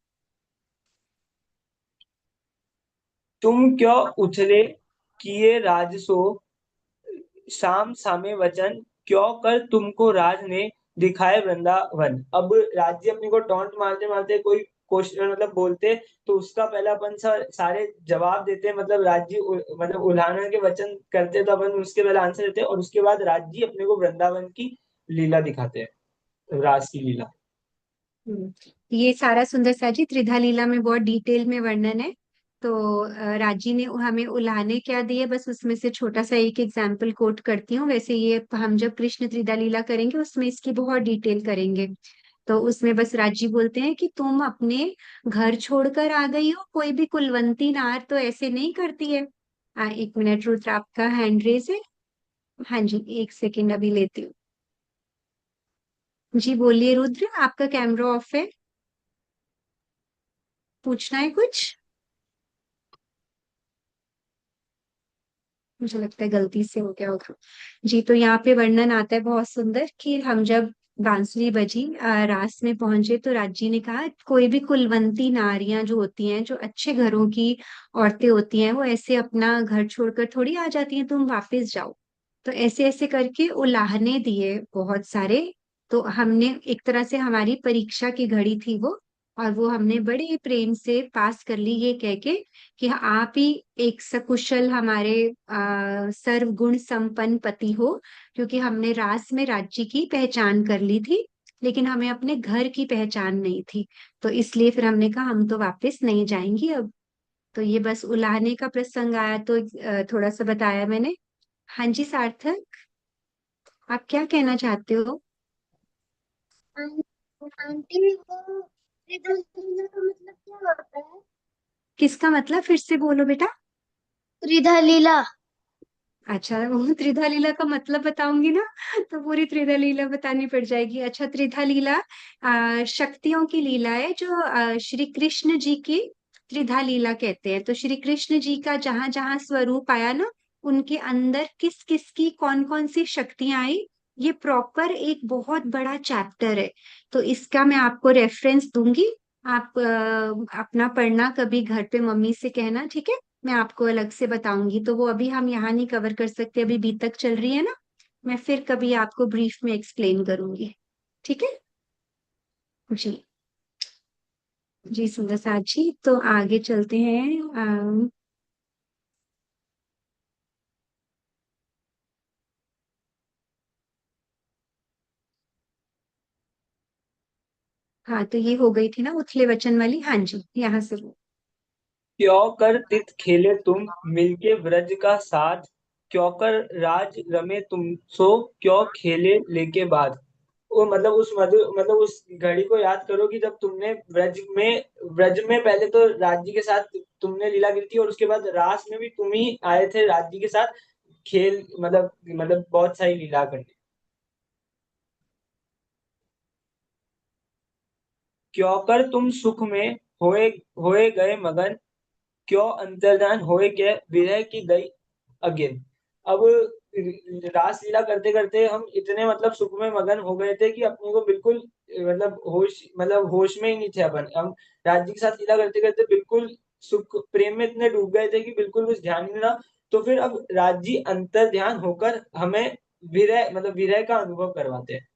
तुम क्यों उछले किए राजसो, शाम सामे वचन, क्यों कर तुमको राज ने दिखाए वृंदावन। अब राज जी अपने को टॉन्ट मारते मारते कोई क्वेश्चन मतलब बोलते, तो उसका पहले अपन सारे जवाब देते, मतलब राज जी मतलब उल्हाना के वचन करते, तो अपन उसके पहले आंसर देते, और उसके बाद राज जी अपने को वृंदावन की लीला दिखाते हैं, रास की लीला। हम्म, ये सारा सुंदर सा जी त्रिधा लीला में बहुत डिटेल में वर्णन है। तो राजी ने हमें उल्हाने क्या दिए, बस उसमें से छोटा सा एक एग्जाम्पल कोट करती हूँ। वैसे ये हम जब कृष्ण त्रिधा लीला करेंगे उसमें इसकी बहुत डिटेल करेंगे। तो उसमें बस राजी बोलते हैं कि तुम अपने घर छोड़कर आ गई हो, कोई भी कुलवंती नार तो ऐसे नहीं करती है। 1 मिनट रुद्र, आपका हैंड रेज है। हाँ जी, 1 सेकेंड अभी लेती हूँ। जी बोलिए रुद्र, आपका कैमरा ऑफ है, पूछना है कुछ? मुझे लगता है गलती से हो गया होगा। जी, तो यहाँ पे वर्णन आता है बहुत सुंदर कि हम जब बांसुरी बजी रास में पहुंचे, तो राजी ने कहा कोई भी कुलवंती नारियां जो होती हैं, जो अच्छे घरों की औरतें होती हैं, वो ऐसे अपना घर छोड़कर थोड़ी आ जाती हैं, तुम वापस जाओ। तो ऐसे ऐसे करके उलाहने दिए बहुत सारे। तो हमने एक तरह से, हमारी परीक्षा की घड़ी थी वो, और वो हमने बड़े प्रेम से पास कर ली, ये कह के कि आप ही एक सकुशल हमारे सर्वगुण संपन्न पति हो। क्योंकि हमने रास में राज्य की पहचान कर ली थी, लेकिन हमें अपने घर की पहचान नहीं थी। तो इसलिए फिर हमने कहा हम तो वापस नहीं जाएंगी अब। तो ये बस उलाहने का प्रसंग आया तो थोड़ा सा बताया मैंने। हाँ जी सार्थक, आप क्या कहना चाहते हो? आंटी वो त्रिदल लीला का मतलब क्या होता है? किसका मतलब, फिर से बोलो बेटा। त्रिधा लीला। अच्छा, वो त्रिधा लीला का मतलब बताऊंगी ना तो पूरी त्रिधा लीला बतानी पड़ जाएगी। अच्छा, त्रिधा लीला शक्तियों की लीला है, जो श्री कृष्ण जी की त्रिधा लीला कहते हैं। तो श्री कृष्ण जी का जहां जहां स्वरूप आया ना, उनके अंदर किस किस की कौन कौन सी शक्तियां आई, ये प्रॉपर एक बहुत बड़ा चैप्टर है। तो इसका मैं आपको रेफरेंस दूंगी। आप अपना पढ़ना कभी घर पे मम्मी से कहना, ठीक है? मैं आपको अलग से बताऊंगी, तो वो अभी हम यहाँ नहीं कवर कर सकते, अभी बी तक चल रही है ना। मैं फिर कभी आपको ब्रीफ में एक्सप्लेन करूंगी, ठीक है? जी। जी सुंदर साथ जी, तो आगे चलते हैं। हाँ, तो ये हो गई थी ना उथले वचन वाली। हाँ जी, यहाँ से वो। क्यों कर तित खेले तुम मिलके ब्रज का साथ, क्यों कर राज रमे तुम सो, क्यों खेले लेके बाद। वो मतलब उस मधु मतलब उस घड़ी को याद करो कि जब तुमने ब्रज में पहले तो राज्य के साथ तुमने लीला की थी, और उसके बाद रास में भी तुम ही आए थे राज्य के साथ खेल, मतलब बहुत सारी लीला करने। क्यों कर तुम सुख में होए होए गए मगन, क्यों अंतर्धान होए के विरह की गई अगेन। अब रास लीला करते करते हम इतने मतलब सुख में मगन हो गए थे कि अपने को बिल्कुल होश में ही नहीं थे अपन। हम राज्य के साथ लीला करते करते बिल्कुल सुख प्रेम में इतने डूब गए थे कि बिल्कुल कुछ ध्यान ही नहीं रहा। तो फिर अब राज्य अंतर ध्यान होकर हमें विरह का अनुभव करवाते हैं।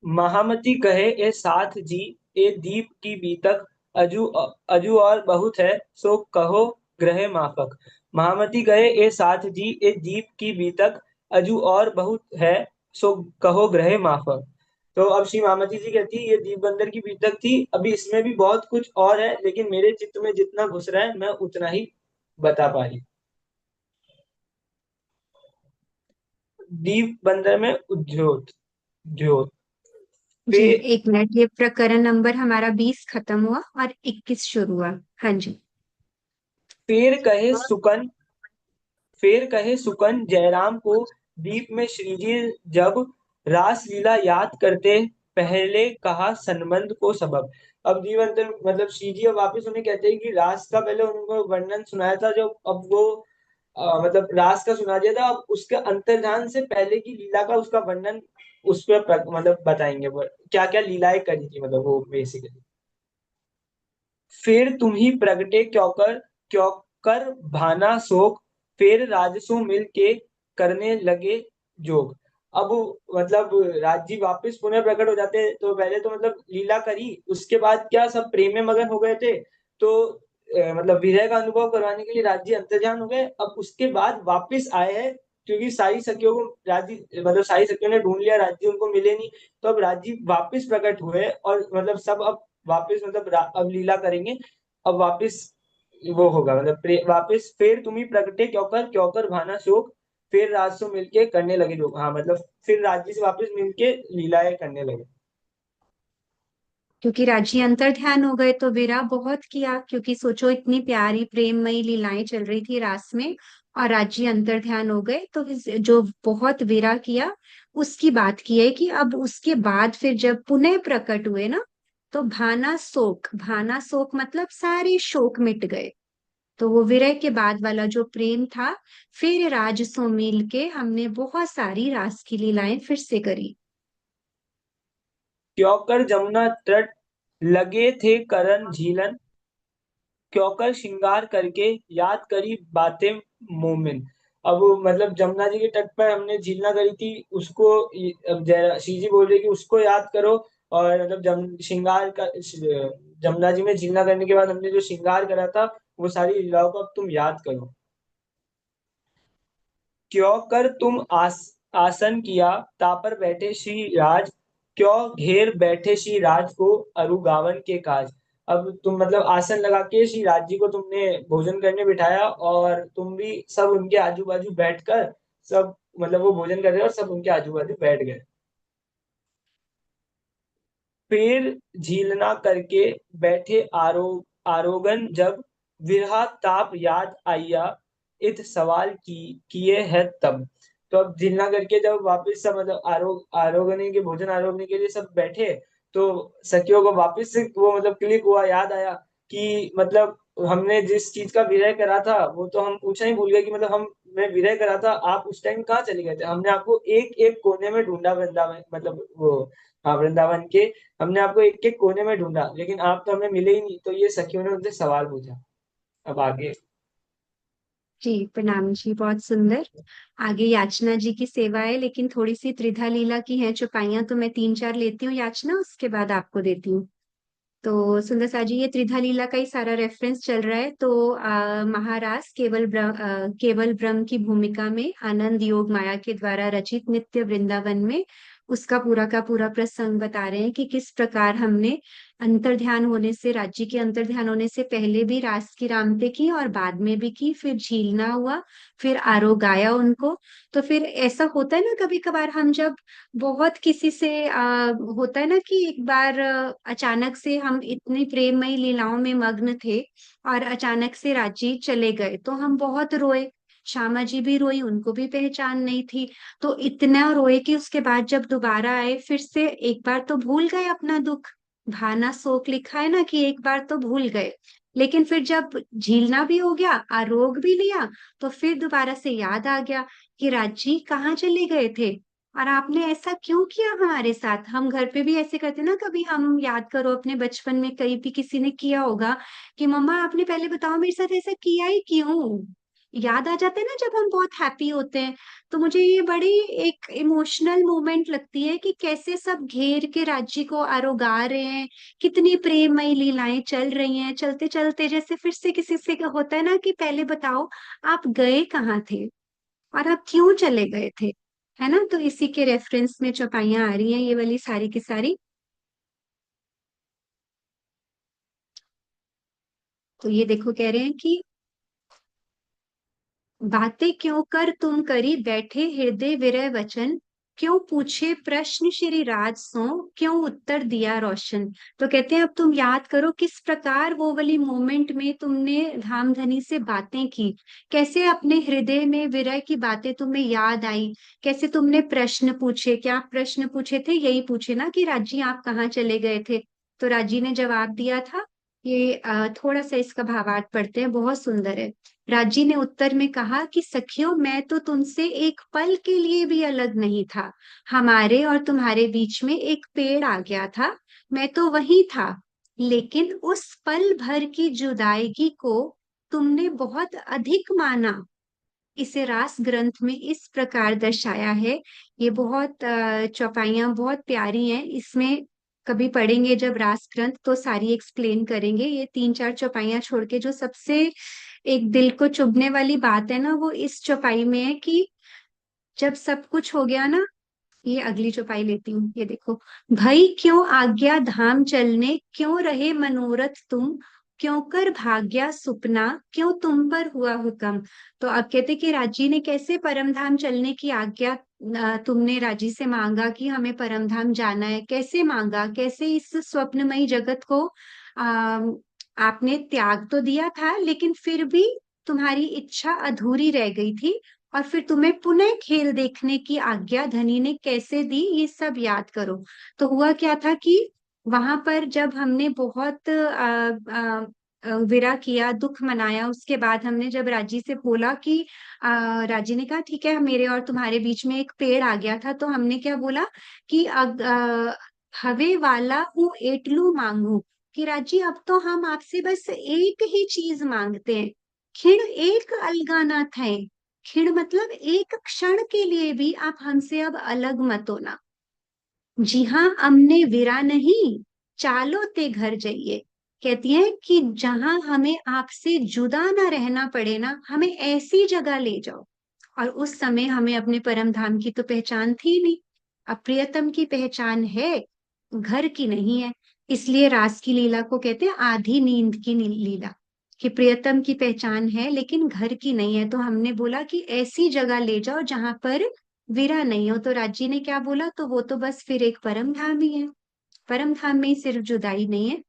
महामती कहे ए साथ जी, ए दीप की बीतक, अजू अजू और बहुत है, सो कहो ग्रह माफक। महामती कहे ए साथ जी, ए दीप की बीतक, अजू और बहुत है, सो कहो ग्रह माफक। तो अब श्री महामती जी कहती है ये दीप बंदर की बीतक थी, अभी इसमें भी बहुत कुछ और है, लेकिन मेरे चित्त में जितना घुस रहा है मैं उतना ही बता पा रही। दीप बंदर में उद्योत ज्योत। जी, फिर 1 मिनट, ये प्रकरण नंबर हमारा 20 खत्म हुआ और 21 शुरू हुआ। हाँ जी। फिर कहे सुकन फिर कहे सुकन जयराम को, दीप में श्रीजी जब रास लीला याद करते, पहले कहा संबंध को सबब। अब जीव अंतर मतलब श्रीजी अब वापिस उन्हें कहते हैं कि रास का पहले उनको वर्णन सुनाया था, जो अब वो मतलब रास का सुना दिया था, अब उसके अंतर्धान से पहले की लीला का उसका वर्णन उस पर मतलब बताएंगे वो क्या क्या लीलाएं करी थी, मतलब वो बेसिकली। फिर तुम ही प्रगटे क्यों कर भाना शोक, फिर राजसों मिल के करने लगे जोग। अब मतलब राजी वापस पुनः प्रकट हो जाते, तो पहले तो मतलब लीला करी, उसके बाद क्या सब प्रेम में मगन हो गए थे, तो मतलब विरह का अनुभव करवाने के लिए राज्य अंतर्ध्यान हो गए। अब उसके बाद वापस आए हैं, क्योंकि सारी सखियों को राज्य मतलब सारी सखियों ने ढूंढ लिया, राज्य उनको मिले नहीं, तो अब राज्य वापस प्रकट हुए और मतलब सब अब वापस मतलब अब लीला करेंगे। अब वापस वो होगा मतलब वापस फिर तुम ही प्रगटे क्यों कर भाना शोक, फिर राज से मिलके करने लगे लोग। हाँ मतलब फिर राज्य से वापस मिलके लीलाएं करने लगे। क्योंकि राजी अंतर ध्यान हो गए तो विरह बहुत किया, क्योंकि सोचो इतनी प्यारी प्रेममयी लीलाएं चल रही थी रास में, और राजी अंतर ध्यान हो गए तो जो बहुत विरह किया उसकी बात की है कि अब उसके बाद फिर जब पुनः प्रकट हुए ना, तो भाना शोक मतलब सारे शोक मिट गए। तो वो विरह के बाद वाला जो प्रेम था, फिर राज सो मिल के हमने बहुत सारी रास की लीलाएं फिर से करी। क्यों कर जमुना तट लगे थे करन झीलन, क्यों कर श्रृंगार करके याद करी बातें मोमिन। अब मतलब जमुना जी के तट पर हमने झीलना करी थी, उसको अब श्री जी बोल रहे कि उसको याद करो। और मतलब श्रृंगार का जमुना जी में झीलना करने के बाद हमने जो श्रृंगार करा था, वो सारी लीलाओं को अब तुम याद करो। क्यों कर तुम आसन किया, तापर बैठे श्री राज, क्यों घेर बैठे श्री राज को अरुगावन के काज। अब तुम मतलब आसन लगा के श्री राज जी को तुमने भोजन करने बिठाया, और तुम भी सब उनके आजू बाजू बैठकर सब मतलब वो भोजन कर रहे और सब उनके आजू बाजू बैठ गए। फिर झीलना करके बैठे आरोगन जब, विरहा ताप याद आया इत सवाल किए है तब। तो अब झीलना करके जब वापस सब मतलब आरोगने के भोजन आरोगने के लिए सब बैठे, तो सखियों को वापस से वो मतलब क्लिक हुआ, याद आया कि मतलब हमने जिस चीज का विरह करा था वो तो हम पूछना ही भूल गए कि मतलब हम मैं विरह करा था, आप उस टाइम कहाँ चले गए थे, हमने आपको एक एक कोने में ढूंढा वृंदावन मतलब वो हाँ वृंदावन के, हमने आपको एक एक कोने में ढूंढा, लेकिन आप तो हमें मिले ही नहीं। तो ये सखियों ने उनसे सवाल पूछा। अब आगे। जी प्रणाम जी, बहुत सुंदर। आगे याचना जी की सेवा है, लेकिन थोड़ी सी त्रिधा लीला की है चौपाइयां, तो मैं तीन चार लेती हूँ याचना, उसके बाद आपको देती हूँ। तो सुंदर सा जी, ये त्रिधा लीला का ही सारा रेफरेंस चल रहा है। तो महाराज केवल ब्रह्म की भूमिका में आनंद योग माया के द्वारा रचित नित्य वृंदावन में उसका पूरा का पूरा प्रसंग बता रहे हैं कि किस प्रकार हमने अंतर्ध्यान होने से, राज्य के अंतर्ध्यान होने से पहले भी रास की रामते की और बाद में भी की, फिर झीलना हुआ, फिर आरोग आया उनको। तो फिर ऐसा होता है ना कभी कभार, हम जब बहुत किसी से होता है ना कि एक बार अचानक से हम इतनी प्रेममयी लीलाओं में मग्न थे और अचानक से राजी चले गए, तो हम बहुत रोए। श्यामा जी भी रोई, उनको भी पहचान नहीं थी। तो इतना रोए कि उसके बाद जब दोबारा आए, फिर से एक बार तो भूल गए अपना दुख। भाना शोक लिखा है ना कि एक बार तो भूल गए, लेकिन फिर जब झीलना भी हो गया, आरोग भी लिया, तो फिर दोबारा से याद आ गया कि राजी कहाँ चले गए थे, और आपने ऐसा क्यों किया हमारे साथ। हम घर पे भी ऐसे करते ना, कभी हम याद करो अपने बचपन में कहीं भी किसी ने किया होगा कि मम्मा आपने पहले बताओ मेरे साथ ऐसा किया ही क्यों। याद आ जाते हैं ना जब हम बहुत हैप्पी होते हैं। तो मुझे ये बड़ी एक इमोशनल मोमेंट लगती है कि कैसे सब घेर के राज्य को आरोगा रहे हैं, कितनी प्रेममयी लीलाएं चल रही हैं, चलते चलते जैसे फिर से किसी से होता है ना कि पहले बताओ आप गए कहाँ थे और आप क्यों चले गए थे, है ना। तो इसी के रेफरेंस में चौपाइयां आ रही हैं ये वाली सारी की सारी। तो ये देखो कह रहे हैं कि बातें क्यों कर तुम करी बैठे हृदय विरह वचन, क्यों पूछे प्रश्न श्री राज सो, क्यों उत्तर दिया रोशन। तो कहते हैं अब तुम याद करो किस प्रकार वो वाली मोमेंट में तुमने धामधनी से बातें की, कैसे अपने हृदय में विरह की बातें तुम्हें याद आई, कैसे तुमने प्रश्न पूछे। क्या प्रश्न पूछे थे? यही पूछे ना कि राजी आप कहाँ चले गए थे। तो राजी ने जवाब दिया था। ये थोड़ा सा इसका भावार्थ पढ़ते हैं, बहुत सुंदर है। राजी ने उत्तर में कहा कि सखियों, मैं तो तुमसे एक पल के लिए भी अलग नहीं था। हमारे और तुम्हारे बीच में एक पेड़ आ गया था, मैं तो वही था। लेकिन उस पल भर की जुदाई को तुमने बहुत अधिक माना। इसे रास ग्रंथ में इस प्रकार दर्शाया है। ये बहुत चौपाइयां बहुत प्यारी हैं इसमें। कभी पढ़ेंगे जब रास ग्रंथ तो सारी एक्सप्लेन करेंगे। ये 3-4 चौपाइयां छोड़ के जो सबसे एक दिल को चुभने वाली बात है ना, वो इस चौपाई में है कि जब सब कुछ हो गया ना। ये अगली चौपाई लेती हूँ, ये देखो। भई क्यों आज्ञा धाम चलने, क्यों रहे मनोरथ तुम, क्यों कर भाग्या सुपना, क्यों तुम पर हुआ हुक्म। तो अब कहते कि राजी ने कैसे परम धाम चलने की आज्ञा तुमने राजी से मांगा कि हमें परम धाम जाना है। कैसे मांगा, कैसे इस स्वप्नमयी जगत को आ, आपने त्याग तो दिया था, लेकिन फिर भी तुम्हारी इच्छा अधूरी रह गई थी। और फिर तुम्हें पुनः खेल देखने की आज्ञा धनी ने कैसे दी, ये सब याद करो। तो हुआ क्या था कि वहां पर जब हमने बहुत विरह किया, दुख मनाया, उसके बाद हमने जब राजी से बोला कि राजी ने कहा ठीक है मेरे और तुम्हारे बीच में एक पेड़ आ गया था, तो हमने क्या बोला कि हवे वाला हूँ एटलू मांगू, कि राजी अब तो हम आपसे बस एक ही चीज मांगते हैं, खिण एक अलगाना थे। क्षण मतलब एक क्षण के लिए भी आप हमसे अब अलग मत होना। जी हाँ, हमने विरा नहीं, चालो ते घर जाइए। कहती है कि जहां हमें आपसे जुदा ना रहना पड़े ना, हमें ऐसी जगह ले जाओ। और उस समय हमें अपने परम धाम की तो पहचान थी नहीं। अब प्रियतम की पहचान है, घर की नहीं है। इसलिए रास की लीला को कहते हैं आधी नींद की लीला, कि प्रियतम की पहचान है लेकिन घर की नहीं है। तो हमने बोला कि ऐसी जगह ले जाओ जहां पर विरह नहीं हो। तो राजी ने क्या बोला, तो वो तो बस फिर एक परम धाम ही है। परम धाम में सिर्फ जुदाई नहीं है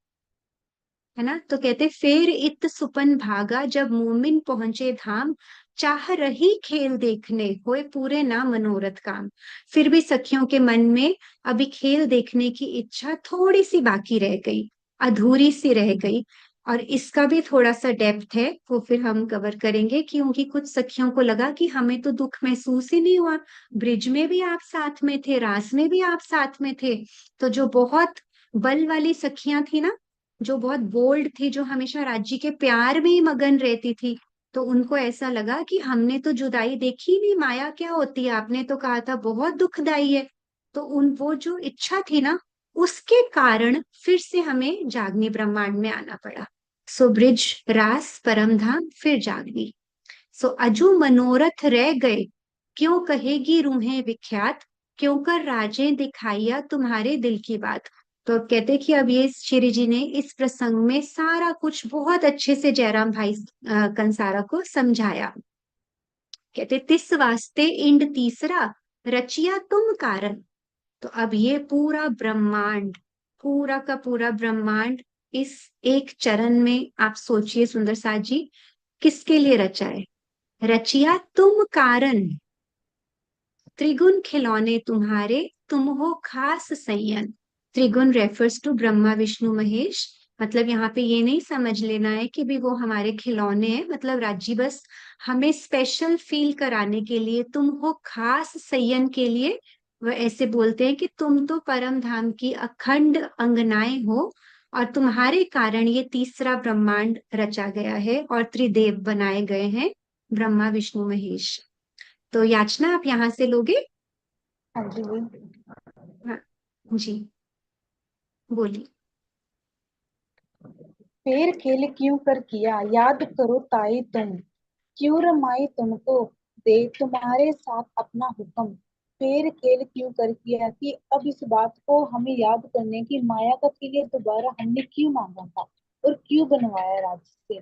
ना। तो कहते फेर इत सुपन भागा, जब मोमिन पहुंचे धाम, चाह रही खेल देखने, होए पूरे ना मनोरथ काम। फिर भी सखियों के मन में अभी खेल देखने की इच्छा थोड़ी सी बाकी रह गई, अधूरी सी रह गई। और इसका भी थोड़ा सा डेप्थ है, वो फिर हम कवर करेंगे। क्योंकि कुछ सखियों को लगा कि हमें तो दुख महसूस ही नहीं हुआ, ब्रिज में भी आप साथ में थे, रास में भी आप साथ में थे। तो जो बहुत बल वाली सखियां थी ना, जो बहुत बोल्ड थी, जो हमेशा राज्य के प्यार में ही मगन रहती थी, तो उनको ऐसा लगा कि हमने तो जुदाई देखी नहीं, माया क्या होती है, आपने तो कहा था बहुत दुखदाई है। तो उन वो जो इच्छा थी ना, उसके कारण फिर से हमें जागनी ब्रह्मांड में आना पड़ा। सो ब्रिज रास परम धाम फिर जागनी। सो अजू मनोरथ रह गए, क्यों कहेगी रूहें विख्यात, क्यों कर राजें दिखाइया तुम्हारे दिल की बात। तो अब कहते कि अब ये श्री जी ने इस प्रसंग में सारा कुछ बहुत अच्छे से जयराम भाई कंसारा को समझाया। कहते तिस वास्ते इंड तीसरा, रचिया तुम कारण। तो अब ये पूरा ब्रह्मांड, पूरा का पूरा ब्रह्मांड इस एक चरण में आप सोचिए सुंदर साथ जी, किसके लिए रचा है। रचिया तुम कारण, त्रिगुण खिलौने तुम्हारे, तुम हो खास संयन। त्रिगुण रेफर्स टू ब्रह्मा विष्णु महेश। मतलब यहाँ पे ये नहीं समझ लेना है कि भी वो हमारे खिलौने हैं, मतलब राजी बस हमें स्पेशल फील कराने के लिए, तुम हो खास संयन के लिए। वह ऐसे बोलते हैं कि तुम तो परम धाम की अखंड अंगनाएं हो, और तुम्हारे कारण ये तीसरा ब्रह्मांड रचा गया है और त्रिदेव बनाए गए हैं, ब्रह्मा विष्णु महेश। तो याचना आप यहाँ से लोगे। हाँ जी। हाँ जी, बोलिए। फेर खेल क्यों कर किया, याद करो ताई तुम, क्यों रमाई तुमको दे तुम्हारे साथ अपना हुक्म। फेर खेल क्यों कर किया, कि अब इस बात को हमें याद करने की माया का के दोबारा हमने क्यों मांगा था और क्यों बनवाया राज्य से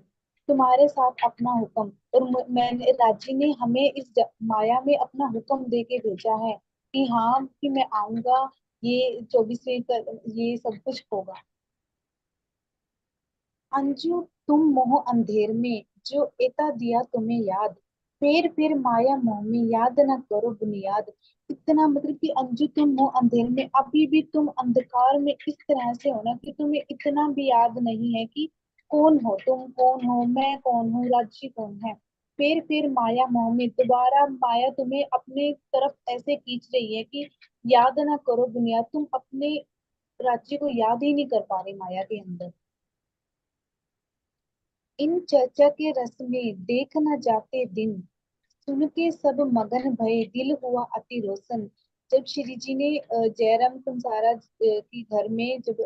तुम्हारे साथ अपना हुक्म। और मैंने राज्य ने हमें इस माया में अपना हुक्म दे के भेजा है कि हाँ कि मैं आऊंगा, ये 24वीं ये सब कुछ होगा। अंजू तुम मोह अंधेर में, जो एता दिया तुम्हें याद, फिर माया मोह में, याद न करो बुनियाद। इतना मतलब कि अंजू तुम मोह अंधेर में, अभी भी तुम अंधकार में इस तरह से हो ना कि तुम्हें इतना भी याद नहीं है कि कौन हो तुम, कौन हो मैं, कौन हूँ राज्य कौन है। फिर माया मोह में, दोबारा माया तुम्हें अपने तरफ ऐसे खींच रही है कि याद ना करो बुनियाद, तुम अपने राज्य को याद ही नहीं कर पा रहे माया के अंदर। इन चर्चा के रस में देख न जाते दिन, सुन के सब मगन भये, दिल हुआ अति रोशन। जब श्री जी ने जयराम कंसारा की घर में जब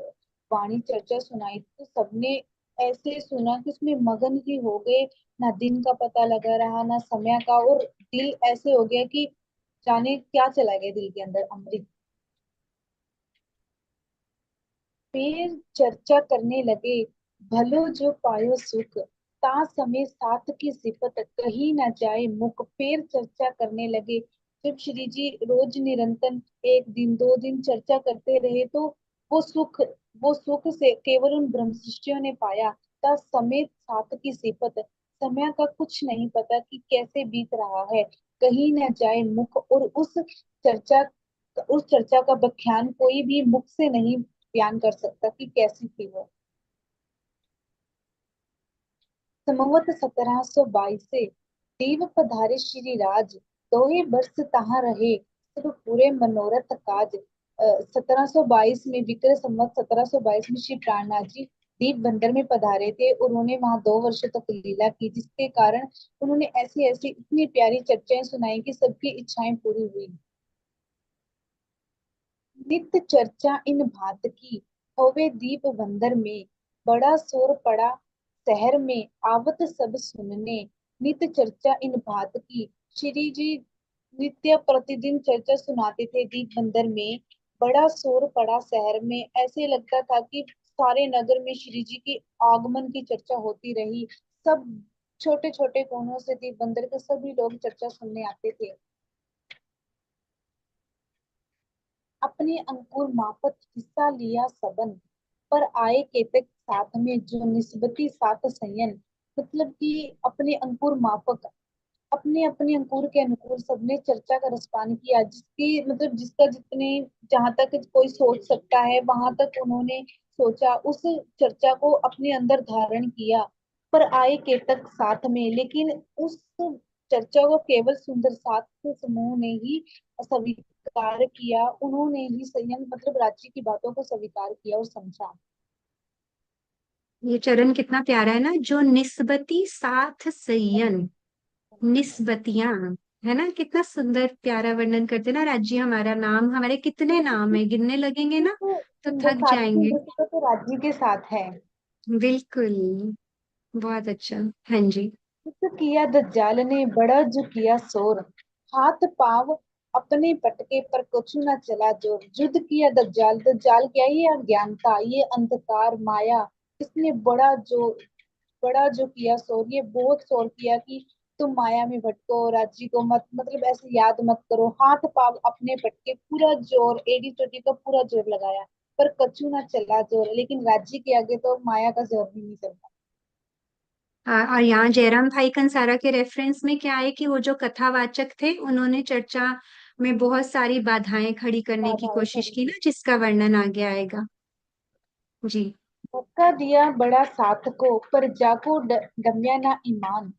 वाणी चर्चा सुनाई तो सबने ऐसे सुना कि उसमें मगन ही हो गए। ना दिन का पता लगा रहा ना समय का, और दिल ऐसे हो गया कि जाने क्या चला गया दिल के अंदर, अमृत। फिर चर्चा करने लगे, भलो जो पायो सुख, ता समय साथ की सिफत, कहीं न जाए मुख। फिर चर्चा करने लगे। जब श्री जी रोज निरंतर 1 दिन 2 दिन चर्चा करते रहे तो वो सुख वो सुख से केवल उन ब्रह्मशिष्यों ने पाया। ता समय साथ की सिफत, समय का कुछ नहीं पता कि कैसे बीत रहा है, कहीं न जाए मुख। और चर्चा उस चर्चा का व्याख्यान कोई भी मुख से नहीं बयान कर सकता कि कैसी थी वो। संवत 1722 से देव पधारे श्री राज, दोहे वर्ष तहाँ रहे, सब पूरे मनोरथ काज। 1722 में, विक्रम संवत 1722 में श्री प्राणनाथ जी दीप बंदर में पधारे थे। उन्होंने वहां 2 वर्ष तक लीला की, जिसके कारण उन्होंने ऐसी ऐसी इतनी प्यारी चर्चाएं सुनाई कि सबकी इच्छाएं पूरी हुई। नित्य चर्चा इन भात की, होवे दीप बंदर में, बड़ा शोर पड़ा शहर में, आवत सब सुनने। नित्य चर्चा इन भात की, श्री जी नित्य प्रतिदिन चर्चा सुनाते थे दीप बंदर में। बड़ा शोर पड़ा शहर में, ऐसे लगता था कि सारे नगर में श्री जी की आगमन की चर्चा होती रही। सब छोटे छोटे कोनों से दीप बंदर के सभी लोग चर्चा सुनने आते थे। अपने अंकुर मापत हिस्सा लिया सबन, पर आए केतक साथ में, जो निस्बती साथ संयन। मतलब कि अपने अंकुर मापक, अपने अपने अंकुर के अनुकूल सबने चर्चा का रसपान किया, जिसकी मतलब जिसका जितने जहां तक कोई सोच सकता है वहां तक उन्होंने सोचा, उस चर्चा को अपने अंदर धारण किया। पर आए केतक साथ में, लेकिन उस चर्चा को केवल सुंदर साथ के समूह ने ही स्वीकार किया, उन्होंने ही संयम मतलब राज्य की बातों को स्वीकार किया और समझा। ये चरण कितना प्यारा है ना, जो निस्बती साथ संयन, निस्बतियां, है ना, कितना सुंदर प्यारा वर्णन करते हैं ना। राज्य हमारा नाम, हमारे कितने नाम है, गिनने लगेंगे ना तो तो सुंदर थक साथ की जाएंगे। निस्बत तो राज्य के साथ है। बिल्कुल, बहुत अच्छा। हाँ जी। युद्ध किया दज्जाल ने, बड़ा जो किया शोर, हाथ पांव अपने पटके पर कुछ न चला जोर। युद्ध किया दज्जाल, दज्जाल क्या, ये अज्ञानता, ये अंधकार माया, इसने बड़ा जो किया शोर, ये बहुत शोर किया कि तुम माया में भटको, राज्य को मत मतलब ऐसे याद मत करो। हाथ पांव अपने पटके, पूरा जोर एड़ी चोटी का पूरा जोर लगाया, पर कछु न चला जोर। लेकिन राज्य के आगे तो माया का जोर भी नहीं चलता। और यहाँ जयराम भाई कंसारा के रेफरेंस में क्या है कि वो जो कथावाचक थे उन्होंने चर्चा में बहुत सारी बाधाएं खड़ी करने की बाधाएं कोशिश खड़ी की की। ना, जिसका वर्णन आगे आएगा। जी। धक्का दिया बड़ा साथ को, पर जाको डमिया ना ईमान,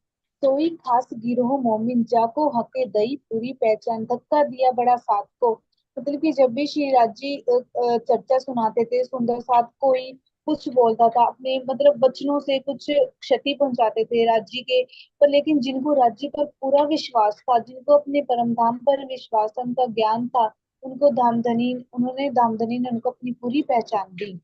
सोई खास गिरोह मोमिन, जाको हके दई पूरी पहचान। धक्का दिया बड़ा साथ को, मतलब कि जब भी श्री राजी चर्चा सुनाते थे, सुंदर साथ कोई कुछ बोलता था, अपने मतलब वचनों से कुछ क्षति पहुंचाते थे राज्य के, पर लेकिन जिनको राज्य पर पूरा विश्वास था, जिनको अपने परम धाम पर विश्वास था, उनका ज्ञान था, उन्होंने धामधनी ने उनको अपनी पूरी पहचान दी।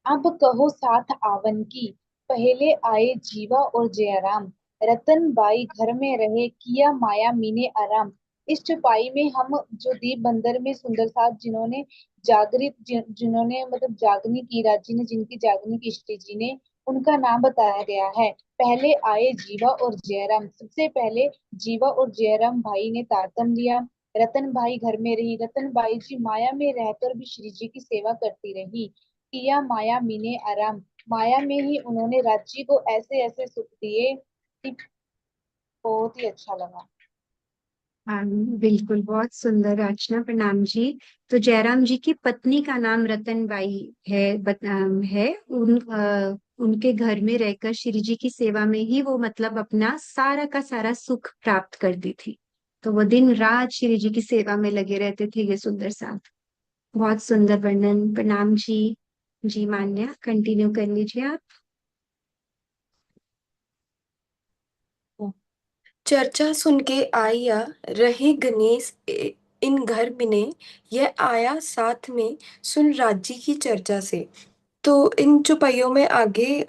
अब कहो साथ आवन की, पहले आए जीवा और जयराम, रतन बाई घर में रहे, किया माया मीने आराम। इस चौपाई में हम जो दीप बंदर में सुंदर साथ जिन्होंने मतलब जागनी की, राज्य ने जिनकी जागनी की श्री जी ने, उनका नाम बताया गया है। पहले आए जीवा और जयराम। सबसे पहले जीवा और जयराम भाई ने तारतम लिया। रतन भाई घर में रही। रतन बाई जी माया में रहकर भी श्री जी की सेवा करती रही। किया माया मीने आराम। माया में ही उन्होंने राज्य को ऐसे ऐसे सुख दिए कि बहुत ही अच्छा लगा। हाँ, बिल्कुल बहुत सुंदर रचना, प्रणाम जी। तो जयराम जी की पत्नी का नाम रतनबाई है, है उनके घर में रहकर श्री जी की सेवा में ही वो मतलब अपना सारा का सारा सुख प्राप्त करती थी। तो वो दिन रात श्री जी की सेवा में लगे रहते थे ये सुंदर साथ। बहुत सुंदर वर्णन, प्रणाम जी। जी मान्या, कंटिन्यू कर लीजिए आप। चर्चा सुन के आया रहे गणेश इन घर मिने, यह आया साथ में सुन राज्य की चर्चा से। तो इन चौपाइयों में आगे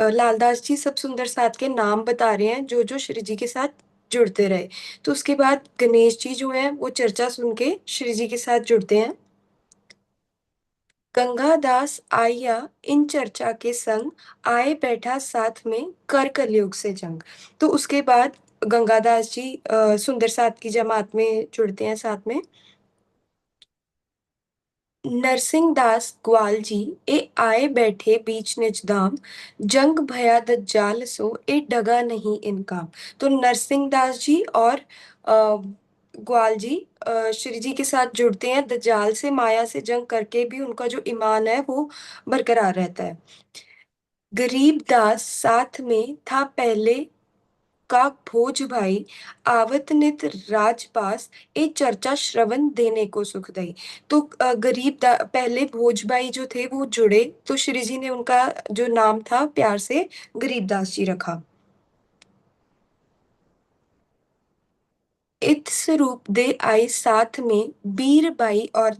लालदास जी सब सुंदर साथ के नाम बता रहे हैं जो जो श्री जी के साथ जुड़ते रहे। तो उसके बाद गणेश जी जो हैं वो चर्चा सुन के श्री जी के साथ जुड़ते हैं। गंगादास आया इन चर्चा के संग, आए बैठा साथ में कर कलयुग से जंग। तो उसके बाद गंगादास जी सुंदर साथ की जमात में जुड़ते हैं साथ में। नरसिंह दास ग्वाल जी ए आए बैठे बीच निज धाम, जंग भया दज्जाल सो ए डगा नहीं इनका। तो नरसिंह दास जी और ग्वाल जी श्री जी के साथ जुड़ते हैं दज्जाल से, माया से जंग करके भी उनका जो ईमान है वो बरकरार रहता है। गरीब दास साथ में था पहले का भोज भाई, आवत नित राजपास ए चर्चा श्रवण देने को सुखदाई। तो पहले भोज भाई जो थे वो जुड़े, तो श्री जी ने उनका जो नाम था प्यार से गरीबदास जी रखा। इत स्वरूप दे आई साथ में बीर बाई और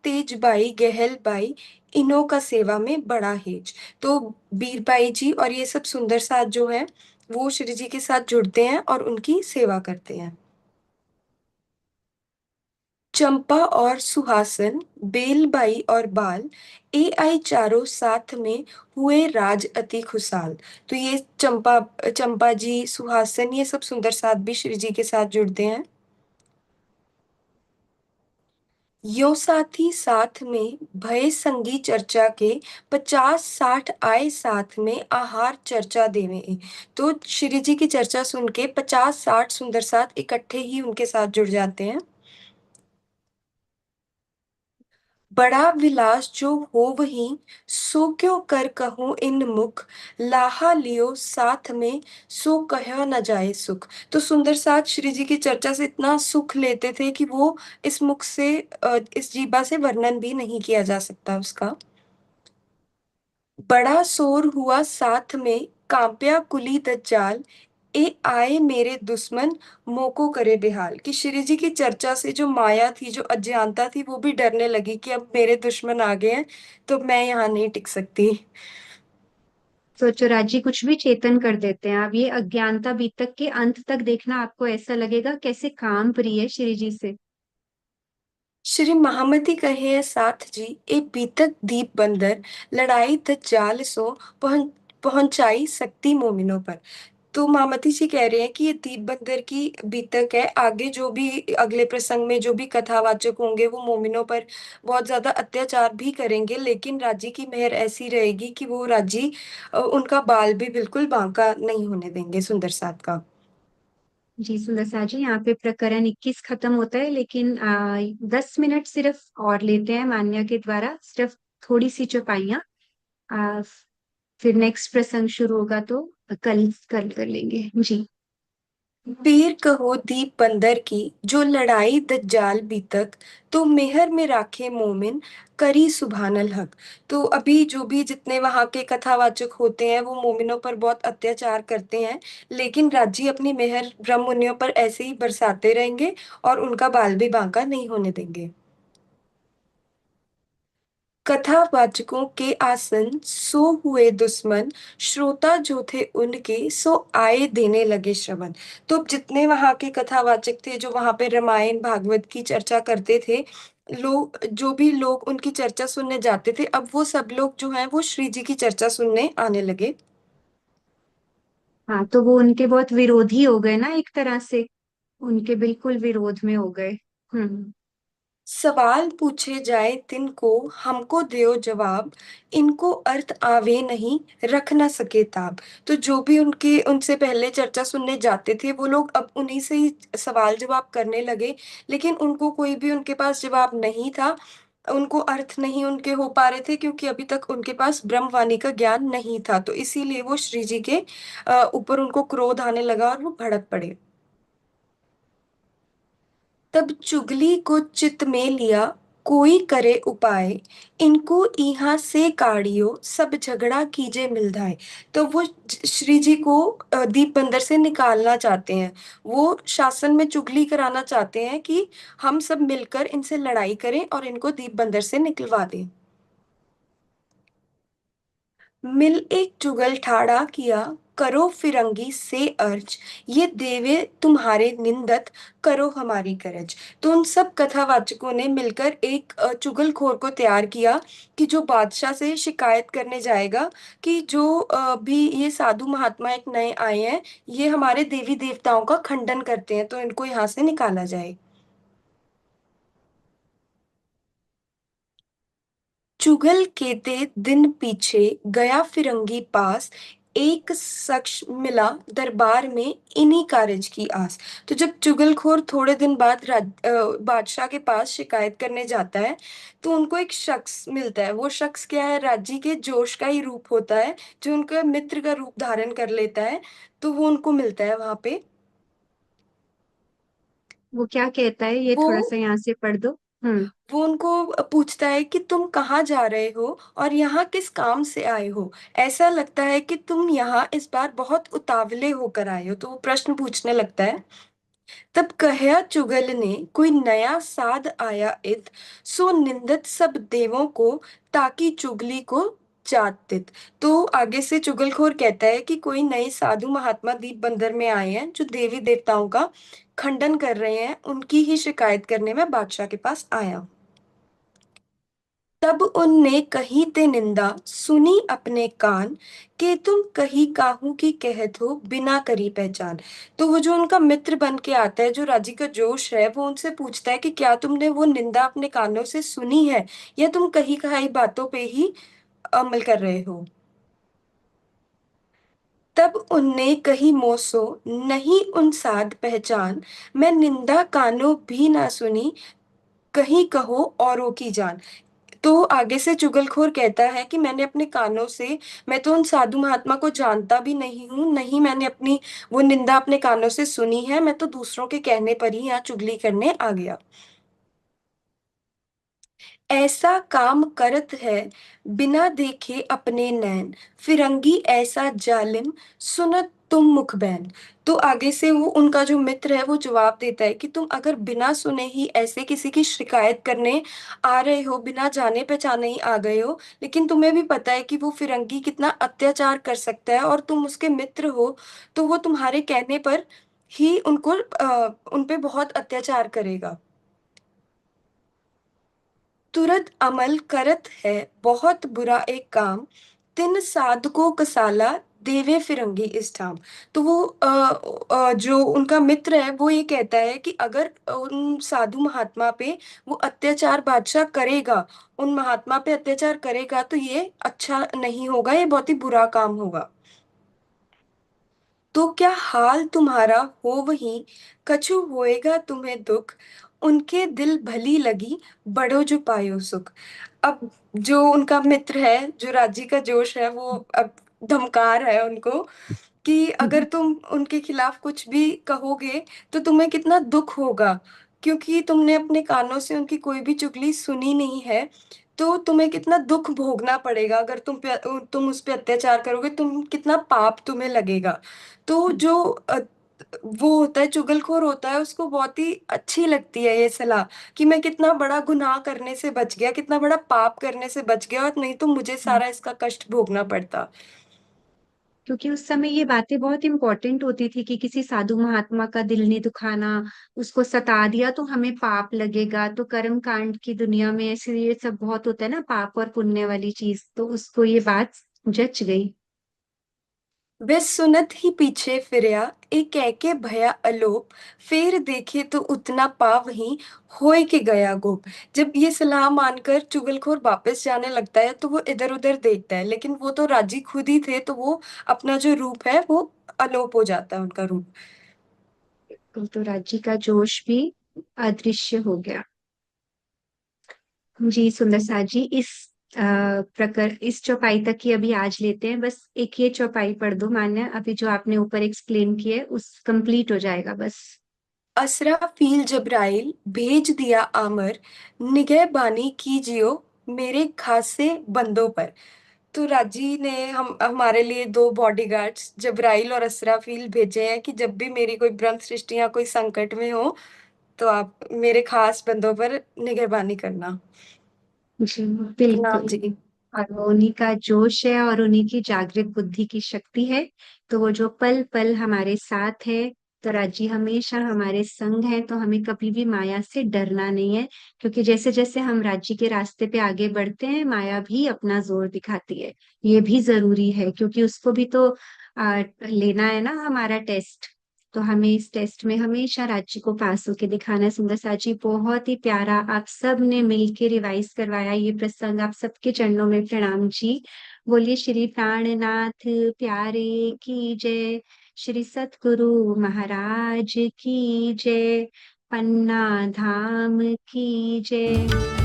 तेज बाई गहल बाई, इन्हों का सेवा में बड़ा हेज। तो बीर बाई जी और ये सब सुंदर साथ जो है वो श्री जी के साथ जुड़ते हैं और उनकी सेवा करते हैं। चंपा और सुहासन, बेलबाई और बाल, ए आई चारों साथ में हुए राज अति खुशहाल। तो ये चंपा जी, सुहासन, ये सब सुंदर साथ भी श्री जी के साथ जुड़ते हैं। यो साथी साथ में भय संगी चर्चा के, 50-60 आए साथ में आहार चर्चा देवे। तो श्री जी की चर्चा सुन के 50-60 सुंदर साथ इकट्ठे ही उनके साथ जुड़ जाते हैं। बड़ा विलास जो हो वही, सो क्यों कर कहूँ इन मुख, लाहा लियो साथ में सो कहा न जाए सुख। तो सुंदर साथ श्री जी की चर्चा से इतना सुख लेते थे कि वो इस मुख से इस जीभा से वर्णन भी नहीं किया जा सकता उसका। बड़ा शोर हुआ साथ में, कांप्या कुली दज्जाल, ए आए मेरे दुश्मन मोको करे बेहाल। कि श्री जी की चर्चा से जो माया थी, जो अज्ञानता थी, वो भी डरने लगी कि अब मेरे दुश्मन आ गए हैं तो मैं यहाँ नहीं टिक सकती। सोचो राज्य कुछ भी चेतन कर देते हैं। अब ये अज्ञानता बीतक के अंत तक देखना, आपको ऐसा लगेगा कैसे काम प्रिय है श्री जी से। श्री महामती कहे हैं साथ जी, ए बीतक दीप बंदर, लड़ाई दज्जाल सो पहुंचाई सकती मोमिनों पर। तो मामती जी कह रहे हैं कि ये दीप बंदर की बीतक है, आगे जो भी अगले प्रसंग में जो भी कथावाचक होंगे वो मोमिनों पर बहुत ज्यादा अत्याचार भी करेंगे, लेकिन राजी की मेहर ऐसी रहेगी कि वो राजी उनका बाल भी बिल्कुल बांका नहीं होने देंगे सुंदर साथ का। जी सुंदर सा जी, यहाँ पे प्रकरण 21 खत्म होता है, लेकिन 10 मिनट सिर्फ और लेते हैं मान्या के द्वारा, सिर्फ थोड़ी सी चौपाइयाँ। आ, फिर नेक्स्ट प्रसंग शुरू होगा तो कल कल कर लेंगे जी। पीर कहो दीप बंदर की, जो लड़ाई दज्जाल बीतक, तो मेहर में राखे मोमिन, करी सुभानल हक। तो अभी जो भी जितने वहां के कथावाचक होते हैं वो मोमिनों पर बहुत अत्याचार करते हैं, लेकिन राजी अपनी मेहर ब्रह्म मुनियों पर ऐसे ही बरसाते रहेंगे और उनका बाल भी बांका नहीं होने देंगे। कथावाचकों के आसन सो हुए दुश्मन, श्रोता जो थे उनके सो आए देने लगे श्रवण। तो जितने वहां के कथावाचक थे जो वहां पे रामायण भागवत की चर्चा करते थे, लोग, जो भी लोग उनकी चर्चा सुनने जाते थे, अब वो सब लोग जो हैं वो श्री जी की चर्चा सुनने आने लगे। हाँ, तो वो उनके बहुत विरोधी हो गए ना, एक तरह से उनके बिल्कुल विरोध में हो गए। हम्म। सवाल पूछे जाए तिनको, हमको देओ जवाब, इनको अर्थ आवे नहीं, रख ना सके ताब। तो जो भी उनके उनसे पहले चर्चा सुनने जाते थे वो लोग अब उन्हीं से ही सवाल जवाब करने लगे, लेकिन उनको कोई भी उनके पास जवाब नहीं था। उनको अर्थ नहीं उनके हो पा रहे थे, क्योंकि अभी तक उनके पास ब्रह्मवाणी का ज्ञान नहीं था। तो इसीलिए वो श्री जी के ऊपर उनको क्रोध आने लगा और वो भड़क पड़े। तब चुगली को चित में लिया, कोई करे उपाय, इनको यहाँ से काढ़ियो, सब झगड़ा कीजे मिलधाय। तो वो श्री जी को दीप बंदर से निकालना चाहते हैं। वो शासन में चुगली कराना चाहते हैं कि हम सब मिलकर इनसे लड़ाई करें और इनको दीप बंदर से निकलवा दें। मिल एक जुगल ठाड़ा किया, करो फिरंगी से अर्ज, ये देवे तुम्हारे निंदत, करो हमारी करज। तो उन सब कथावाचकों ने मिलकर एक चुगलखोर को तैयार किया कि जो बादशाह से शिकायत करने जाएगा कि जो भी ये साधु महात्मा एक नए आए हैं, ये हमारे देवी देवताओं का खंडन करते हैं, तो इनको यहाँ से निकाला जाए। चुगल के ते दिन पीछे, गया फिरंगी पास, एक शख्स मिला दरबार में, इन्हीं कारज की आस। तो जब चुगलखोर थोड़े दिन बाद बादशाह के पास शिकायत करने जाता है, तो उनको एक शख्स मिलता है। वो शख्स क्या है, राज्य के जोश का ही रूप होता है, जो उनका मित्र का रूप धारण कर लेता है। तो वो उनको मिलता है वहां पे। वो क्या कहता है, ये वो थोड़ा सा यहाँ से पढ़ दो। हम्म। वो उनको पूछता है कि तुम कहाँ जा रहे हो और यहाँ किस काम से आए हो। ऐसा लगता है कि तुम यहाँ इस बार बहुत उतावले होकर आए हो। तो वो प्रश्न पूछने लगता है। तब कहया चुगल ने, कोई नया साध आया इत, सो निंदत सब देवों को, ताकि चुगली को जातित। तो आगे से चुगलखोर कहता है कि कोई नए साधु महात्मा दीप बंदर में आए हैं, जो देवी देवताओं का खंडन कर रहे हैं, उनकी ही शिकायत करने में बादशाह के पास आया हूं। तब उनने कही ते निंदा, सुनी अपने कान, के तुम कही काहू की कहत हो, बिना करी पहचान। तो वो जो उनका मित्र बन के आता है, जो राजी का जोश है, वो उनसे पूछता है कि क्या तुमने वो निंदा अपने कानों से सुनी है, या तुम कही कहाई बातों पे ही अमल कर रहे हो। तब उनने कही मोसो, नहीं उन साध पहचान, मैं निंदा कानों भी ना सुनी, कहीं कहो औरों की जान। तो आगे से चुगलखोर कहता है कि मैंने अपने कानों से, मैं तो उन साधु महात्मा को जानता भी नहीं हूँ, नहीं मैंने अपनी वो निंदा अपने कानों से सुनी है, मैं तो दूसरों के कहने पर ही यहाँ चुगली करने आ गया। ऐसा काम करत है, बिना देखे अपने नैन, फिरंगी ऐसा जालिम, सुनत तुम मुख बैन। तो आगे से वो उनका जो मित्र है वो जवाब देता है कि तुम अगर बिना सुने ही ऐसे किसी की शिकायत करने आ रहे हो, बिना जाने पहचाने ही आ गए हो, लेकिन तुम्हें भी पता है कि वो फिरंगी कितना अत्याचार कर सकता है और तुम उसके मित्र हो, तो वो तुम्हारे कहने पर ही उन पे बहुत अत्याचार करेगा। तुरत अमल करत है, बहुत बुरा एक काम, तिन साधको कसाला, देवे फिरंगी इस ठाम। तो वो जो उनका मित्र है वो ये कहता है कि अगर उन साधु महात्मा पे वो अत्याचार बादशाह करेगा, उन महात्मा पे अत्याचार करेगा, तो ये अच्छा नहीं होगा, ये बहुत ही बुरा काम होगा। तो क्या हाल तुम्हारा हो वही, कछु होएगा तुम्हें दुख, उनके दिल भली लगी, बढ़ो जो पायो सुख। अब जो उनका मित्र है, जो राजी का जोश है, वो अब धमका रहा है उनको कि अगर तुम उनके खिलाफ कुछ भी कहोगे तो तुम्हें कितना दुख होगा, क्योंकि तुमने अपने कानों से उनकी कोई भी चुगली सुनी नहीं है। तो तुम्हें कितना दुख भोगना पड़ेगा, अगर तुम उस पे अत्याचार करोगे, कितना पाप तुम्हें लगेगा। तो जो वो होता है, चुगलखोर होता है, उसको बहुत ही अच्छी लगती है ये सलाह कि मैं कितना बड़ा गुनाह करने से बच गया, कितना बड़ा पाप करने से बच गया, और नहीं तो मुझे सारा इसका कष्ट भोगना पड़ता। क्योंकि उस समय ये बातें बहुत इंपॉर्टेंट होती थी कि किसी साधु महात्मा का दिल नहीं दुखाना, उसको सता दिया तो हमें पाप लगेगा। तो कर्म कांड की दुनिया में ऐसे ये सब बहुत होता है ना, पाप और पुण्य वाली चीज, तो उसको ये बात जच गई। वे सुनत ही पीछे फिरया, एक कह के भया अलोप, फेर देखे तो उतना पाव ही होय के गया गोप। जब ये सलाह मानकर चुगलखोर वापस जाने लगता है तो वो इधर उधर देखता है, लेकिन वो तो राजी खुद ही थे, तो वो अपना जो रूप है वो अलोप हो जाता है, उनका रूप। तो राज्य का जोश भी अदृश्य हो गया। जी सुंदर सा जी, इस चौपाई तक ही अभी आज लेते हैं। बस एक ये चौपाई पढ़ दो मान्य, अभी जो आपने ऊपर एक्सप्लेन किए उस कंप्लीट हो जाएगा बस। असराफील जबराइल भेज दिया आमर, निगहबानी कीजियो मेरे खासे बंदों पर। तो राजी ने हम हमारे लिए दो बॉडीगार्ड्स जबराइल और असराफील भेजे हैं कि जब भी मेरी कोई ब्रह्म सृष्टि या कोई संकट में हो तो आप मेरे खास बंदों पर निगहबानी करना। जी प्रणाम बिल्कुल। जी। और वो उन्हीं का जोश है और उन्हीं की जागृत बुद्धि की शक्ति है, तो वो जो पल पल हमारे साथ है। तो राजी हमेशा हमारे संग है, तो हमें कभी भी माया से डरना नहीं है। क्योंकि जैसे जैसे हम राजी के रास्ते पे आगे बढ़ते हैं, माया भी अपना जोर दिखाती है। ये भी जरूरी है, क्योंकि उसको भी तो लेना है ना हमारा टेस्ट। तो हमें इस टेस्ट में हमेशा राज्य को पास होके दिखाना है। सुंदर साची, बहुत ही प्यारा, आप सब ने मिलके रिवाइज करवाया ये प्रसंग। आप सबके चरणों में प्रणाम जी। बोलिए श्री प्राणनाथ प्यारे की जय, श्री सतगुरु महाराज की जय, पन्ना धाम की जय।